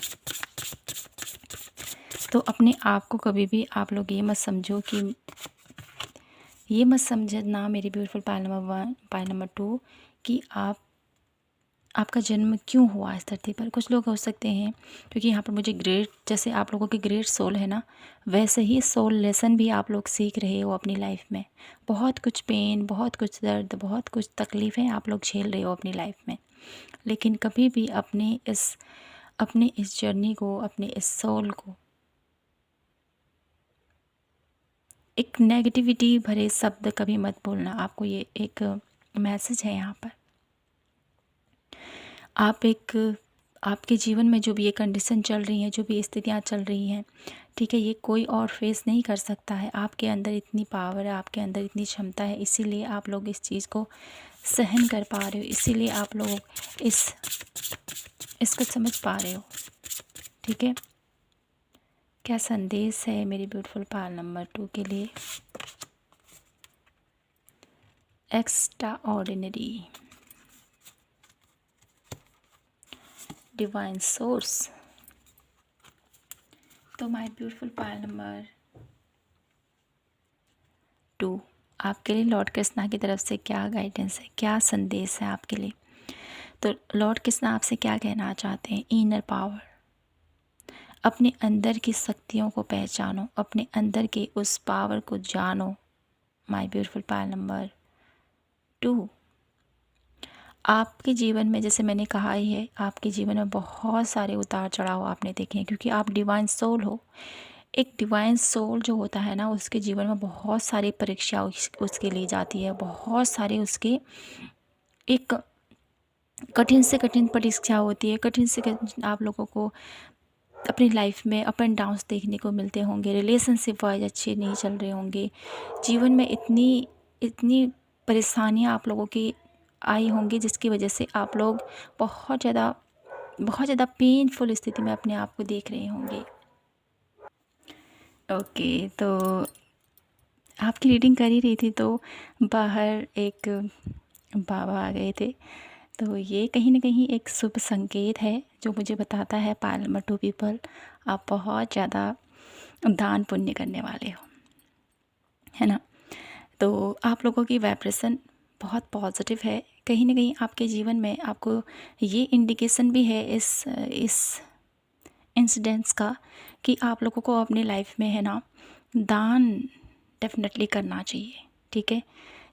तो अपने आप को कभी भी आप लोग ये मत समझना मेरे beautiful pile number 1 pile number 2 कि आपका जन्म क्यों हुआ इस धरती पर। कुछ लोग हो सकते हैं क्योंकि यहाँ पर मुझे ग्रेट, जैसे आप लोगों के ग्रेट सोल है ना, वैसे ही सोल लेसन भी आप लोग सीख रहे हो अपनी लाइफ में। बहुत कुछ पेन, बहुत कुछ दर्द, बहुत कुछ तकलीफ़ें आप लोग झेल रहे हो अपनी लाइफ में, लेकिन कभी भी अपने इस जर्नी को, अपने इस सोल को एक नेगेटिविटी भरे शब्द कभी मत बोलना। आपको ये एक मैसेज है यहाँ पर। आपके जीवन में जो भी ये कंडीशन चल रही हैं, जो भी स्थितियाँ चल रही हैं, ठीक है, ये कोई और फेस नहीं कर सकता है। आपके अंदर इतनी पावर है, आपके अंदर इतनी क्षमता है, इसीलिए आप लोग इस चीज़ को सहन कर पा रहे हो, इसीलिए आप लोग इसको समझ पा रहे हो। ठीक है, क्या संदेश है मेरी ब्यूटीफुल पार्ल नंबर 2 के लिए। Extra ordinary divine source. तो माय ब्यूटीफुल पार्ल नंबर 2 आपके लिए लॉर्ड कृष्णा की तरफ से क्या गाइडेंस है, क्या संदेश है आपके लिए। तो लॉर्ड कृष्णा आपसे क्या कहना चाहते हैं। इनर पावर, अपने अंदर की शक्तियों को पहचानो, अपने अंदर के उस पावर को जानो। माय ब्यूटीफुल पार्ल नंबर 2 आपके जीवन में, जैसे मैंने कहा ही है, आपके जीवन में बहुत सारे उतार चढ़ाव आपने देखे हैं क्योंकि आप डिवाइन सोल हो। एक डिवाइन सोल जो होता है ना, उसके जीवन में बहुत सारी परीक्षा उसके लिए जाती है, बहुत सारे उसके एक कठिन से कठिन परीक्षा होती है, कठिन से कठिन आप लोगों को अपनी लाइफ में अप एंड डाउन्स देखने को मिलते होंगे। रिलेशनशिप वाइज अच्छे नहीं चल रहे होंगे, जीवन में इतनी इतनी परेशानियां आप लोगों की आई होंगी जिसकी वजह से आप लोग बहुत ज़्यादा पेनफुल स्थिति में अपने आप को देख रहे होंगे। ओके, तो आपकी रीडिंग कर ही रही थी तो बाहर एक बाबा आ गए थे। तो ये कहीं ना कहीं एक शुभ संकेत है जो मुझे बताता है पार्ल नंबर 2 पीपल, आप बहुत ज़्यादा दान पुण्य करने वाले हो, है ना। तो आप लोगों की वाइब्रेशन बहुत पॉजिटिव है। कहीं ना कहीं आपके जीवन में आपको ये इंडिकेशन भी है इंसिडेंट्स का कि आप लोगों को अपनी लाइफ में है ना दान डेफिनेटली करना चाहिए। ठीक है,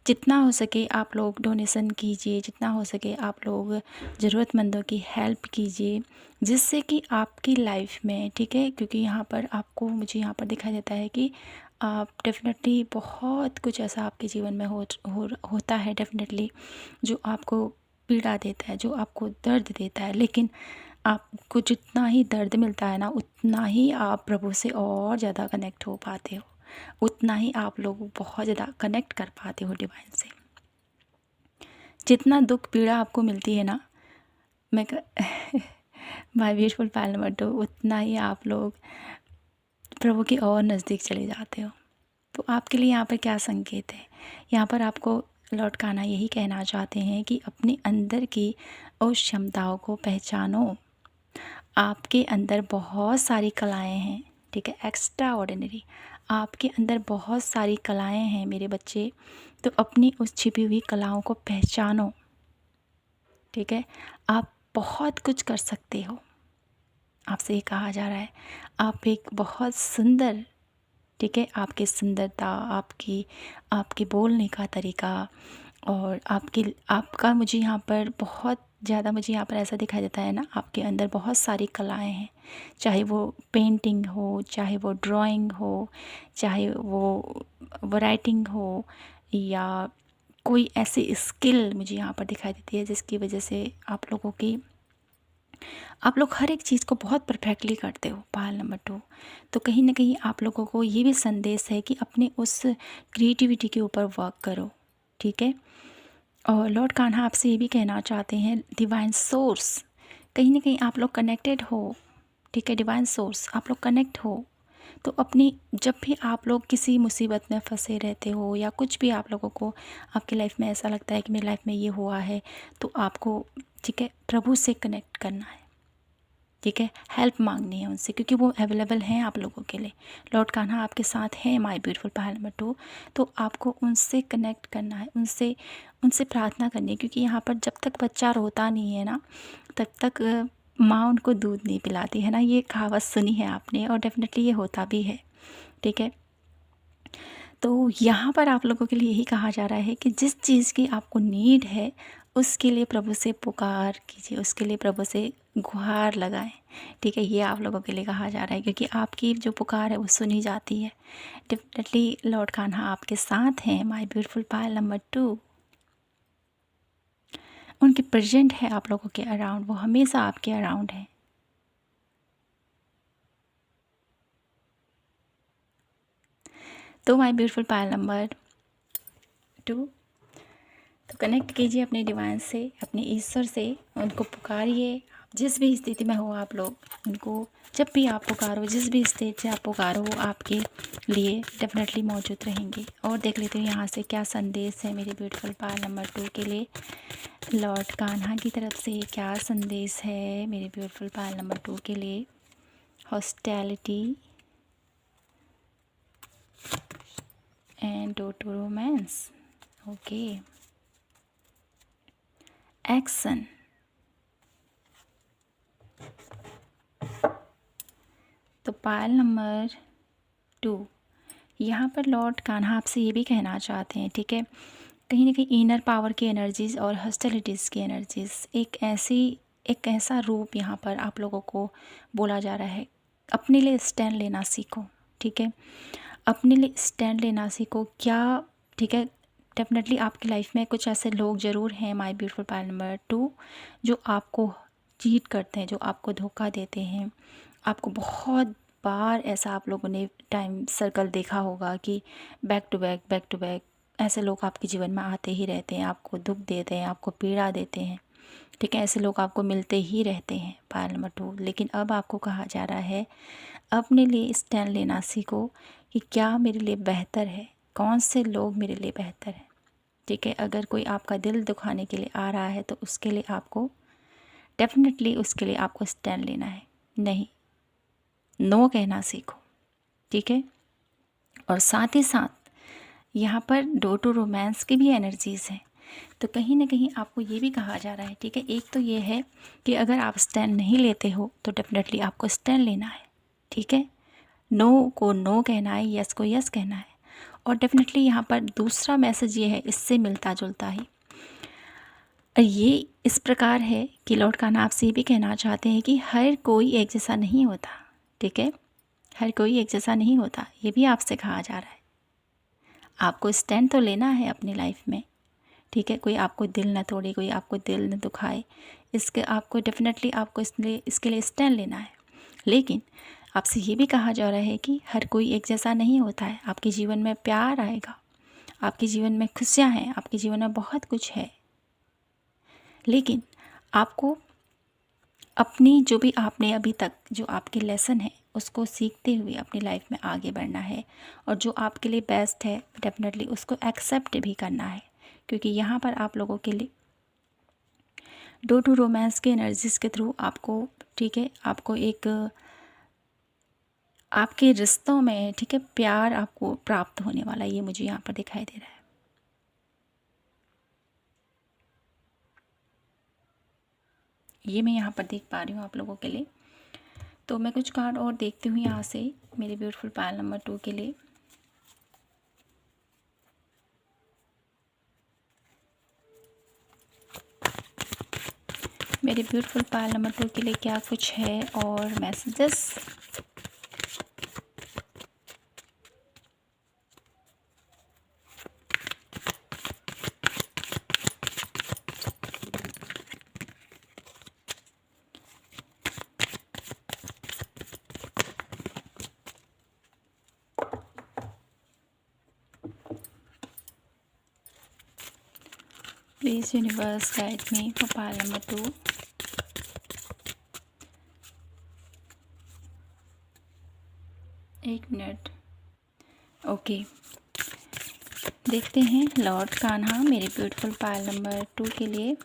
जितना हो सके आप लोग डोनेशन कीजिए, जितना हो सके आप लोग ज़रूरतमंदों की हेल्प कीजिए, जिससे कि आपकी लाइफ में, ठीक है, क्योंकि यहाँ पर आपको, मुझे यहाँ पर दिखाई देता है कि आप डेफिनेटली बहुत कुछ ऐसा आपके जीवन में होता है डेफिनेटली, जो आपको पीड़ा देता है, जो आपको दर्द देता है, लेकिन आपको जितना ही दर्द मिलता है ना, उतना ही आप प्रभु से और ज़्यादा कनेक्ट हो पाते हो, उतना ही आप लोग बहुत ज़्यादा कनेक्ट कर पाते हो डिवाइन से। जितना दुख पीड़ा आपको मिलती है ना, मैं माय ब्यूटीफुल पायल नंबर 2, उतना ही आप लोग प्रभु के और नज़दीक चले जाते हो। तो आपके लिए यहाँ पर क्या संकेत है? यहाँ पर आपको लॉर्ड कान्हा यही कहना चाहते हैं कि अपने अंदर की उस क्षमताओं को पहचानो। आपके अंदर बहुत सारी कलाएं हैं, ठीक है, एक्स्ट्रा ऑर्डिनरी। आपके अंदर बहुत सारी कलाएं हैं मेरे बच्चे, तो अपनी उस छिपी हुई कलाओं को पहचानो। ठीक है, आप बहुत कुछ कर सकते हो। आपसे ये कहा जा रहा है, आप एक बहुत सुंदर, ठीक है, आपकी सुंदरता, आपके बोलने का तरीका और आपका मुझे यहाँ पर बहुत ज़्यादा, मुझे यहाँ पर ऐसा दिखाई देता है ना, आपके अंदर बहुत सारी कलाएं हैं, चाहे वो पेंटिंग हो, चाहे वो ड्राइंग हो, चाहे वो राइटिंग हो, या कोई ऐसी स्किल मुझे यहाँ पर दिखाई देती है जिसकी वजह से आप लोग हर एक चीज़ को बहुत परफेक्टली करते हो। पायल नंबर 2, तो कहीं ना कहीं आप लोगों को ये भी संदेश है कि अपने उस क्रिएटिविटी के ऊपर वर्क करो। ठीक है, और लॉर्ड कान्हा आपसे ये भी कहना चाहते हैं, डिवाइन सोर्स, कहीं ना कहीं आप लोग कनेक्टेड हो। ठीक है, डिवाइन सोर्स आप लोग कनेक्ट हो, तो अपनी, जब भी आप लोग किसी मुसीबत में फंसे रहते हो या कुछ भी आप लोगों को आपकी लाइफ में ऐसा लगता है कि मेरी लाइफ में ये हुआ है, तो आपको, ठीक है, प्रभु से कनेक्ट करना है। ठीक है, हेल्प मांगनी है उनसे, क्योंकि वो अवेलेबल हैं आप लोगों के लिए। लॉर्ड कान्हा आपके साथ हैं माय ब्यूटीफुल पायल नंबर 2, तो आपको उनसे कनेक्ट करना है, उनसे उनसे प्रार्थना करनी है, क्योंकि यहाँ पर जब तक बच्चा रोता नहीं है ना, तब तक माँ उनको दूध नहीं पिलाती है ना। ये कहावत सुनी है आपने, और डेफिनेटली ये होता भी है। ठीक है, तो यहाँ पर आप लोगों के लिए यही कहा जा रहा है कि जिस चीज़ की आपको नीड है, उसके लिए प्रभु से पुकार कीजिए, उसके लिए प्रभु से गुहार लगाएं। ठीक है, ये आप लोगों के लिए कहा जा रहा है, क्योंकि आपकी जो पुकार है वो सुनी जाती है। डेफिनेटली लॉर्ड कान्हा आपके साथ हैं माय ब्यूटीफुल पायल नंबर 2। उनकी प्रेजेंट है आप लोगों के अराउंड, वो हमेशा आपके अराउंड है। तो माय ब्यूटीफुल पायल नंबर 2, तो कनेक्ट कीजिए अपने डिवाइन से, अपने ईश्वर से, उनको पुकारिए। जिस भी स्थिति में हो आप लोग, उनको जब भी आप पुकारो, जिस भी स्टेज से आप पुकारो, वो आपके लिए डेफिनेटली मौजूद रहेंगे। और देख लेते हैं यहाँ से क्या संदेश है मेरे ब्यूटीफुल पायल नंबर 2 के लिए। लॉर्ड कान्हा की तरफ से क्या संदेश है मेरे ब्यूटीफुल पायल नंबर 2 के लिए। Hostility end to romance, okay, action. तो पायल नंबर 2, यहाँ पर लॉर्ड कान्हा आपसे ये भी कहना चाहते हैं, ठीक है, कहीं ना कहीं इनर पावर की एनर्जीज़ और हॉस्टिलिटीज़ की एनर्जीज़, एक ऐसा रूप यहाँ पर आप लोगों को बोला जा रहा है। अपने लिए स्टैंड लेना सीखो। ठीक है, अपने लिए स्टैंड लेना सीखो। क्या, ठीक है, डेफिनेटली आपकी लाइफ में कुछ ऐसे लोग ज़रूर हैं माय ब्यूटीफुल पायल नंबर 2, जो आपको चीट करते हैं, जो आपको धोखा देते हैं। आपको बहुत बार ऐसा आप लोगों ने टाइम सर्कल देखा होगा कि बैक टू बैक ऐसे लोग आपके जीवन में आते ही रहते हैं, आपको दुख देते हैं, आपको पीड़ा देते हैं। ठीक है, ऐसे लोग आपको मिलते ही रहते हैं पायल नंबर 2। लेकिन अब आपको कहा जा रहा है, अपने लिए स्टैंड लेना सीखो कि क्या मेरे लिए बेहतर है, कौन से लोग मेरे लिए बेहतर हैं। ठीक है, अगर कोई आपका दिल दुखाने के लिए आ रहा है, तो उसके लिए आपको डेफिनेटली, उसके लिए आपको स्टैंड लेना है। नहीं, नो कहना सीखो। ठीक है, और साथ ही साथ यहाँ पर डो टू रोमांस की भी एनर्जीज़ हैं। तो कहीं ना कहीं आपको ये भी कहा जा रहा है, ठीक है। एक तो ये है कि अगर आप स्टैंड नहीं लेते हो तो डेफिनेटली आपको स्टैंड लेना है, ठीक है। नो को नो कहना है, यस को यस कहना है। और डेफिनेटली यहाँ पर दूसरा मैसेज ये है, इससे मिलता जुलता ही, और ये इस प्रकार है कि लॉर्ड कान्हा आपसे ये भी कहना चाहते हैं कि हर कोई एक जैसा नहीं होता, ठीक है। हर कोई एक जैसा नहीं होता, ये भी आपसे कहा जा रहा है। आपको स्टैंड तो लेना है अपनी लाइफ में, ठीक है। कोई आपको दिल न तोड़े, कोई आपको दिल न दुखाए, इसके आपको डेफिनेटली आपको इसके लिए स्टैंड लेना है। लेकिन आपसे ये भी कहा जा रहा है कि हर कोई एक जैसा नहीं होता है। आपके जीवन में प्यार आएगा, आपके जीवन में खुशियाँ हैं, आपके जीवन में बहुत कुछ है, लेकिन आपको अपनी जो भी आपने अभी तक जो आपके लेसन है उसको सीखते हुए अपनी लाइफ में आगे बढ़ना है। और जो आपके लिए बेस्ट है डेफिनेटली उसको एक्सेप्ट भी करना है, क्योंकि यहाँ पर आप लोगों के लिए डो टू रोमांस के एनर्जीज़ के थ्रू आपको, ठीक है, आपको एक आपके रिश्तों में, ठीक है, प्यार आपको प्राप्त होने वाला है, ये मुझे यहाँ पर दिखाई दे रहा है। ये मैं यहाँ पर देख पा रही हूँ आप लोगों के लिए। तो मैं कुछ कार्ड और देखती हूँ यहाँ से मेरे ब्यूटीफुल पायल नंबर 2 के लिए। मेरे ब्यूटीफुल पायल नंबर 2 के लिए क्या कुछ है और messages. Please universe guide me for Payal number 2। एक मिनट, ओके। देखते हैं लॉर्ड कान्हा मेरे ब्यूटीफुल पायल नंबर 2 के लिए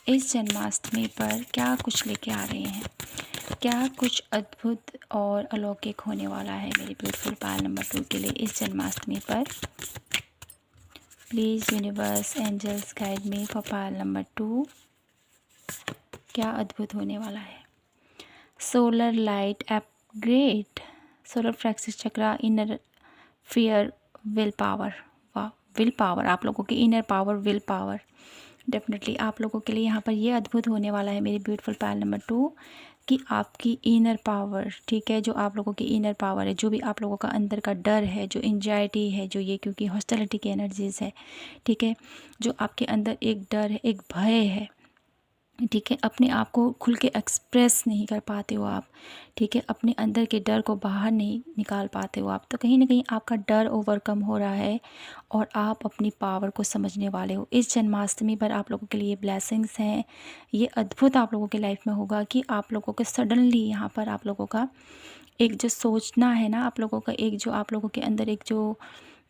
इस जन्माष्टमी पर क्या कुछ लेके आ रहे हैं, क्या कुछ अद्भुत और अलौकिक होने वाला है मेरे ब्यूटीफुल पायल नंबर 2 के लिए इस जन्माष्टमी पर। Please universe angels guide me for Payal number 2, क्या अद्भुत होने वाला है। Solar light upgrade, solar plexus chakra, inner fear, will power. वाह, विल पावर, आप लोगों की inner power, will power, definitely आप लोगों के लिए यहाँ पर ये अद्भुत होने वाला है मेरी ब्यूटीफुल पायल नंबर 2 कि आपकी इनर पावर, ठीक है, जो आप लोगों की इनर पावर है, जो भी आप लोगों का अंदर का डर है, जो एंजाइटी है, जो ये क्योंकि हॉस्टिलिटी की एनर्जीज़ है, ठीक है, जो आपके अंदर एक डर है, एक भय है, ठीक है, अपने आप को खुल के एक्सप्रेस नहीं कर पाते हो आप, ठीक है, अपने अंदर के डर को बाहर नहीं निकाल पाते हो आप। तो कहीं ना कहीं आपका डर ओवरकम हो रहा है और आप अपनी पावर को समझने वाले हो। इस जन्माष्टमी पर आप लोगों के लिए ब्लेसिंग्स हैं, ये अद्भुत आप लोगों के लाइफ में होगा कि आप लोगों को सडनली यहाँ पर आप लोगों का एक जो सोचना है ना, आप लोगों का एक जो आप लोगों के अंदर एक जो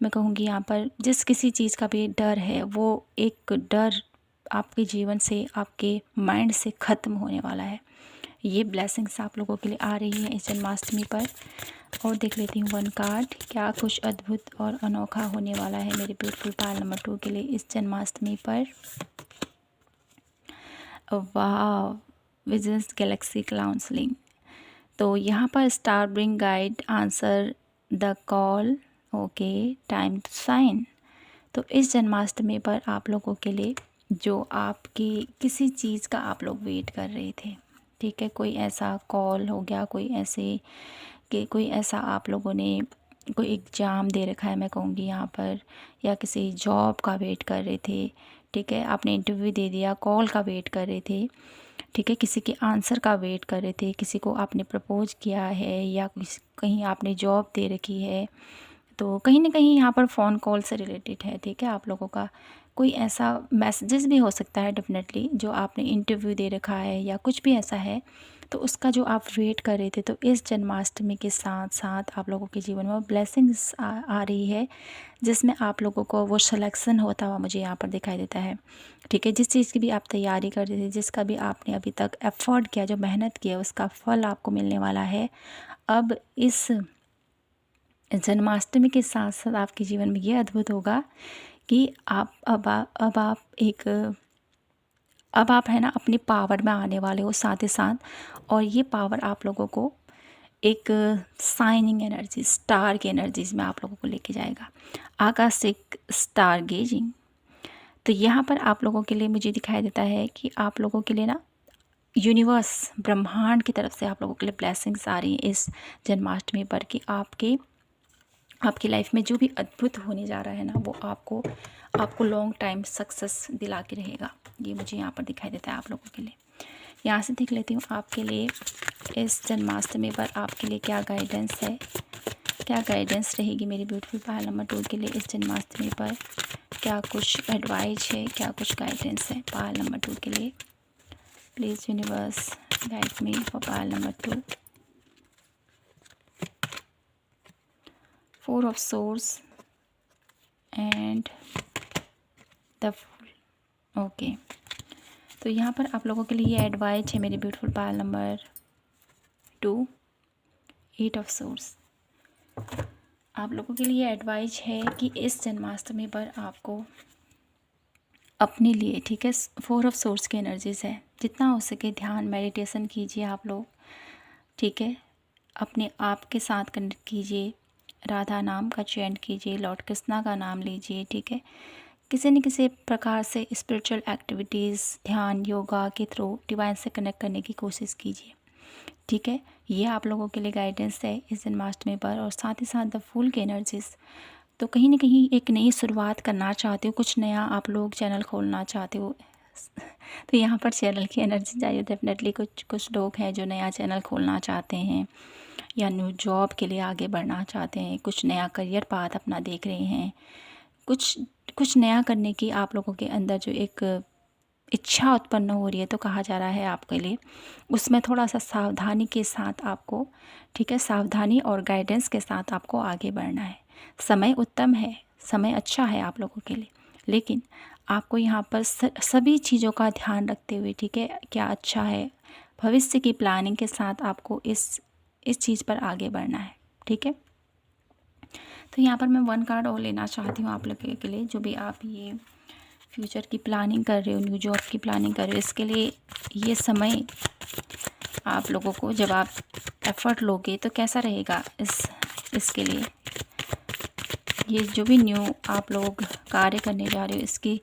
मैं कहूँगी यहाँ पर जिस किसी चीज़ का भी डर है, वो एक डर आपके जीवन से, आपके माइंड से ख़त्म होने वाला है। ये ब्लेसिंग्स आप लोगों के लिए आ रही है इस जन्माष्टमी पर। और देख लेती हूँ 1 कार्ड, क्या कुछ अद्भुत और अनोखा होने वाला है मेरे ब्यूटीफुल पायल नंबर 2 के लिए इस जन्माष्टमी पर। वाह, विजन्स गैलेक्सी काउंसलिंग। तो यहाँ पर star bring guide answer the call, okay, time to sign. तो इस जन्माष्टमी पर आप लोगों के लिए जो आपकी किसी चीज़ का आप लोग वेट कर रहे थे, ठीक है, कोई ऐसा कॉल हो गया, कोई ऐसे कि कोई ऐसा आप लोगों ने कोई एग्ज़ाम दे रखा है मैं कहूँगी यहाँ पर, या किसी जॉब का वेट कर रहे थे, ठीक है, आपने इंटरव्यू दे दिया, कॉल का वेट कर रहे थे, ठीक है, किसी के आंसर का वेट कर रहे थे, किसी को आपने प्रपोज किया है या कहीं आपने जॉब दे रखी है, तो कहीं ना कहीं यहाँ पर फ़ोन कॉल से रिलेटेड है, ठीक है, आप लोगों का कोई ऐसा मैसेजेस भी हो सकता है डेफिनेटली, जो आपने इंटरव्यू दे रखा है या कुछ भी ऐसा है, तो उसका जो आप वेट कर रहे थे। तो इस जन्माष्टमी के साथ साथ आप लोगों के जीवन में ब्लेसिंग्स आ रही है, जिसमें आप लोगों को वो सिलेक्शन होता हुआ मुझे यहाँ पर दिखाई देता है, ठीक है। जिस चीज़ की भी आप तैयारी कर रहे थे, जिसका भी आपने अभी तक एफर्ट किया, जो मेहनत किया, उसका फल आपको मिलने वाला है। अब इस जन्माष्टमी के साथ साथ आपके जीवन में ये अद्भुत होगा कि अब आप है ना अपनी पावर में आने वाले हो साथ ही साथ। और ये पावर आप लोगों को एक शाइनिंग एनर्जी, स्टार की एनर्जीज में आप लोगों को लेके जाएगा। Akashic stargazing. तो यहाँ पर आप लोगों के लिए मुझे दिखाई देता है कि आप लोगों के लिए ना यूनिवर्स, ब्रह्मांड की तरफ से आप लोगों के लिए ब्लेसिंग्स आ रही हैं इस जन्माष्टमी पर, कि आपकी लाइफ में जो भी अद्भुत होने जा रहा है ना, वो आपको लॉन्ग टाइम सक्सेस दिला के रहेगा। ये मुझे यहाँ पर दिखाई देता है आप लोगों के लिए। यहाँ से देख लेती हूँ आपके लिए इस जन्माष्टमी पर आपके लिए क्या गाइडेंस है, क्या गाइडेंस रहेगी मेरी ब्यूटीफुल पायल नंबर 2 के लिए इस जन्माष्टमी पर। क्या कुछ एडवाइस है, क्या कुछ गाइडेंस है पायल नंबर 2 के लिए। Please universe guide me for Payal number 2। 4 of source and the fool. Okay, तो यहाँ पर आप लोगों के लिए ये एडवाइस है मेरी beautiful pile number 2। 8 of source. आप लोगों के लिए एडवाइस है कि इस जन्माष्टमी पर आपको अपने लिए, ठीक है, 4 ऑफ सोर्स की एनर्जीज है, जितना हो सके ध्यान मेडिटेशन कीजिए आप लोग, ठीक है। अपने आप के साथ कनेक्ट कीजिए, राधा नाम का चैंट कीजिए, लॉर्ड कृष्णा का नाम लीजिए, ठीक है। किसी न किसी प्रकार से स्पिरिचुअल एक्टिविटीज़, ध्यान, योगा के थ्रू डिवाइन से कनेक्ट करने की कोशिश कीजिए, ठीक है। ये आप लोगों के लिए गाइडेंस है इस जन्माष्टमी पर। और साथ ही साथ द फूल की एनर्जीज, तो कहीं ना कहीं एक नई शुरुआत करना चाहते हो, कुछ नया आप लोग चैनल खोलना चाहते हो, तो यहाँ पर चैनल की एनर्जी चाहिए डेफिनेटली। कुछ लोग हैं जो नया चैनल खोलना चाहते हैं या न्यू जॉब के लिए आगे बढ़ना चाहते हैं, कुछ नया करियर पाथ अपना देख रहे हैं, कुछ नया करने की आप लोगों के अंदर जो एक इच्छा उत्पन्न हो रही है, तो कहा जा रहा है आपके लिए उसमें थोड़ा सा सावधानी के साथ आपको, ठीक है, सावधानी और गाइडेंस के साथ आपको आगे बढ़ना है। समय उत्तम है, समय अच्छा है आप लोगों के लिए, लेकिन आपको यहाँ पर सभी चीज़ों का ध्यान रखते हुए, ठीक है, क्या अच्छा है, भविष्य की प्लानिंग के साथ आपको इस चीज़ पर आगे बढ़ना है, ठीक है। तो यहाँ पर मैं 1 कार्ड और लेना चाहती हूँ आप लोगों के लिए, जो भी आप ये फ्यूचर की प्लानिंग कर रहे हो, न्यू जॉब की प्लानिंग कर रहे हो, इसके लिए ये समय आप लोगों को, जब आप एफ़र्ट लोगे तो कैसा रहेगा इसके लिए, ये जो भी न्यू आप लोग कार्य करने जा रहे हो, इसकी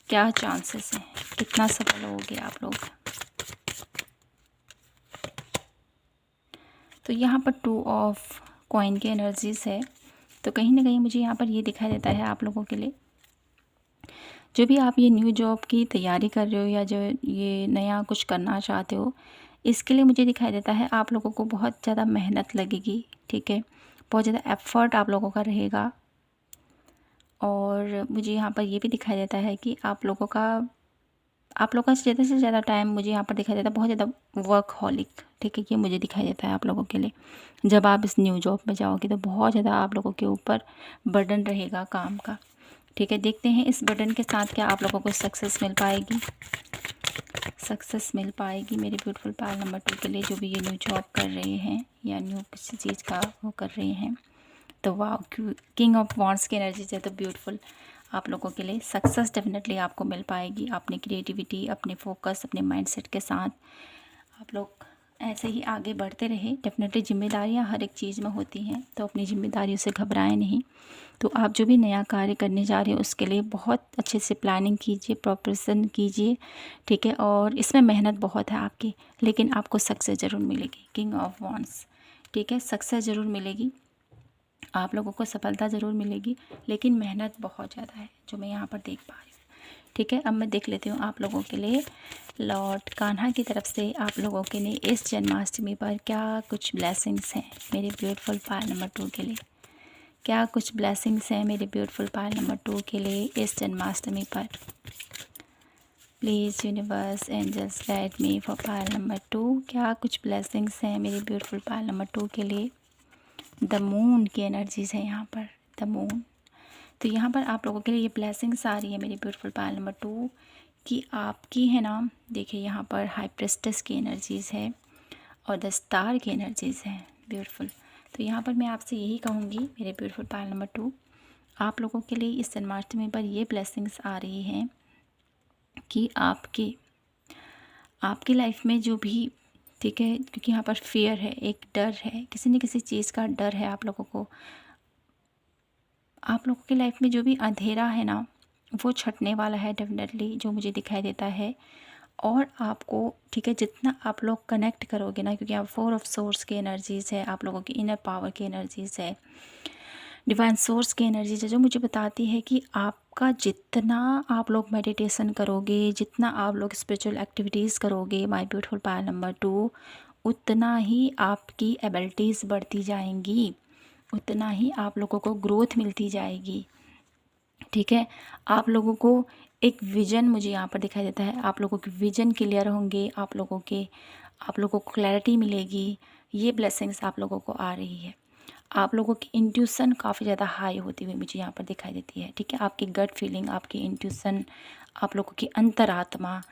क्या चांसेस हैं, कितना सफल होगे आप लोग। तो यहाँ पर 2 ऑफ कॉइन की एनर्जीज है, तो कहीं ना कहीं मुझे यहाँ पर ये दिखाई देता है आप लोगों के लिए, जो भी आप ये न्यू जॉब की तैयारी कर रहे हो या जो ये नया कुछ करना चाहते हो, इसके लिए मुझे दिखाई देता है आप लोगों को बहुत ज़्यादा मेहनत लगेगी, ठीक है, बहुत ज़्यादा एफ़र्ट आप लोगों का रहेगा। और मुझे यहाँ पर ये भी दिखाई देता है कि आप लोगों का ज़्यादा से ज़्यादा टाइम मुझे यहाँ पर दिखाई देता है बहुत ज़्यादा वर्कहॉलिक, ठीक है, ये मुझे दिखाई देता है आप लोगों के लिए। जब आप इस न्यू जॉब में जाओगे तो बहुत ज़्यादा आप लोगों के ऊपर बर्डन रहेगा काम का, ठीक है। देखते हैं इस बर्डन के साथ क्या आप लोगों को सक्सेस मिल पाएगी, सक्सेस मिल पाएगी मेरे ब्यूटीफुल पायल नंबर 2 के लिए, जो भी ये न्यू जॉब कर रहे हैं या न्यू किसी चीज़ का वो कर रहे हैं। तो वाह, किंग ऑफ वॉन्ड्स की एनर्जी है, तो ब्यूटीफुल आप लोगों के लिए सक्सेस डेफिनेटली आपको मिल पाएगी। अपनी क्रिएटिविटी, अपने फोकस, अपने माइंडसेट के साथ आप लोग ऐसे ही आगे बढ़ते रहे। डेफिनेटली जिम्मेदारियां हर एक चीज़ में होती हैं, तो अपनी जिम्मेदारियों से घबराएं नहीं। तो आप जो भी नया कार्य करने जा रहे हो उसके लिए बहुत अच्छे से प्लानिंग कीजिए, प्रिपरेशन कीजिए, ठीक है। और इसमें मेहनत बहुत है आपकी, लेकिन आपको सक्सेस ज़रूर मिलेगी। किंग ऑफ वॉन्ड्स, ठीक है, सक्सेस ज़रूर मिलेगी, आप लोगों को सफलता ज़रूर मिलेगी, लेकिन मेहनत बहुत ज़्यादा है जो मैं यहाँ पर देख पा रही हूँ, ठीक है। अब मैं देख लेती हूँ आप लोगों के लिए लॉर्ड कान्हा की तरफ से आप लोगों के लिए इस जन्माष्टमी पर क्या कुछ ब्लेसिंग्स हैं मेरे ब्यूटीफुल पायल नंबर 2 के लिए। क्या कुछ ब्लेसिंग्स हैं मेरे ब्यूटीफुल पायल नंबर 2 के लिए इस जन्माष्टमी पर। Please universe angels guide me for Payal number 2। क्या कुछ ब्लेसिंग्स हैं मेरे ब्यूटीफुल पायल नंबर 2 के लिए। द मून की एनर्जीज है यहाँ पर, द मून। तो यहाँ पर आप लोगों के लिए ये ब्लेसिंग्स आ रही है मेरी ब्यूटीफुल पायल नंबर 2 कि आपकी है ना, देखिए यहाँ पर हाई प्रेस्टेस की एनर्जीज़ है और द स्टार की एनर्जीज़ है, ब्यूटीफुल। तो यहाँ पर मैं आपसे यही कहूँगी मेरे ब्यूटीफुल पायल नंबर 2, आप लोगों के लिए इस जन्माष्टमी पर ये ब्लेसिंग्स आ रही हैं कि आपकी लाइफ में जो भी, ठीक है, क्योंकि यहाँ पर फियर है, एक डर है, किसी न किसी चीज़ का डर है आप लोगों को। आप लोगों की लाइफ में जो भी अंधेरा है ना, वो छटने वाला है डेफिनेटली, जो मुझे दिखाई देता है। और आपको, ठीक है, जितना आप लोग कनेक्ट करोगे ना, क्योंकि आप 4 ऑफ सोर्स की एनर्जीज़ है, आप लोगों की इनर पावर की एनर्जीज़ है, डिवाइन सोर्स की एनर्जीज है, जो मुझे बताती है कि आपका जितना आप लोग मेडिटेशन करोगे, जितना आप लोग स्पिरिचुअल एक्टिविटीज़ करोगे, माय ब्यूटीफुल पायल नंबर 2, उतना ही आपकी एबिलिटीज़ बढ़ती जाएंगी, उतना ही आप लोगों को ग्रोथ मिलती जाएगी। ठीक है, आप लोगों को एक विज़न मुझे यहाँ पर दिखाई देता है, आप लोगों के विज़न क्लियर होंगे, आप लोगों को क्लैरिटी मिलेगी। ये ब्लेसिंग्स आप लोगों को आ रही है। आप लोगों की इंट्यूशन काफ़ी ज़्यादा हाई होती हुई मुझे यहाँ पर दिखाई देती है। ठीक है, आपकी गट फीलिंग, आपकी इंट्यूशन, आप लोगों की अंतरात्मा,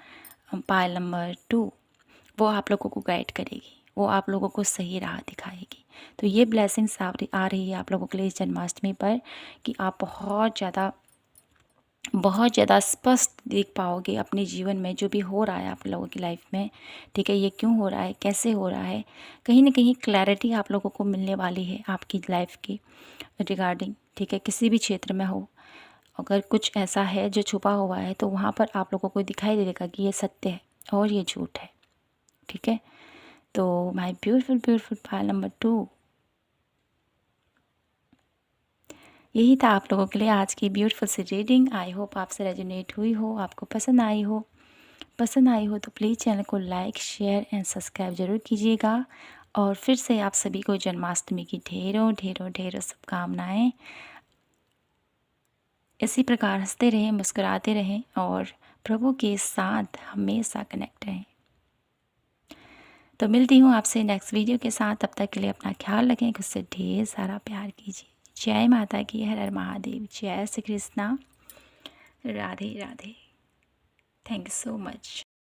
पायल नंबर 2, वो आप लोगों को गाइड करेगी, वो आप लोगों को सही राह दिखाएगी। तो ये ब्लेसिंग्स आ रही है आप लोगों के लिए इस जन्माष्टमी पर, कि आप बहुत ज़्यादा स्पष्ट देख पाओगे अपने जीवन में जो भी हो रहा है आप लोगों की लाइफ में। ठीक है, ये क्यों हो रहा है, कैसे हो रहा है, कहीं ना कहीं क्लैरिटी आप लोगों को मिलने वाली है आपकी लाइफ की रिगार्डिंग। ठीक है, किसी भी क्षेत्र में हो, अगर कुछ ऐसा है जो छुपा हुआ है तो वहाँ पर आप लोगों को दिखाई देगा कि ये सत्य है और ये झूठ है। ठीक है, तो my beautiful beautiful pile number 2, यही था आप लोगों के लिए आज की ब्यूटीफुल सी रीडिंग। आई होप आपसे रेजोनेट हुई हो, आपको पसंद आई हो। पसंद आई हो तो प्लीज़ चैनल को लाइक, शेयर एंड सब्सक्राइब ज़रूर कीजिएगा। और फिर से आप सभी को जन्माष्टमी की ढेरों ढेरों ढेरों शुभकामनाएँ। इसी प्रकार हंसते रहें, मुस्कुराते रहें और प्रभु के साथ हमेशा कनेक्ट रहें। तो मिलती हूँ आपसे नेक्स्ट वीडियो के साथ। तब तक के लिए अपना ख्याल रखें, खुद से ढेर सारा प्यार कीजिए। जय माता की, हर हर महादेव, जय Shri Krishna, Radhe Radhe. Thank you so much.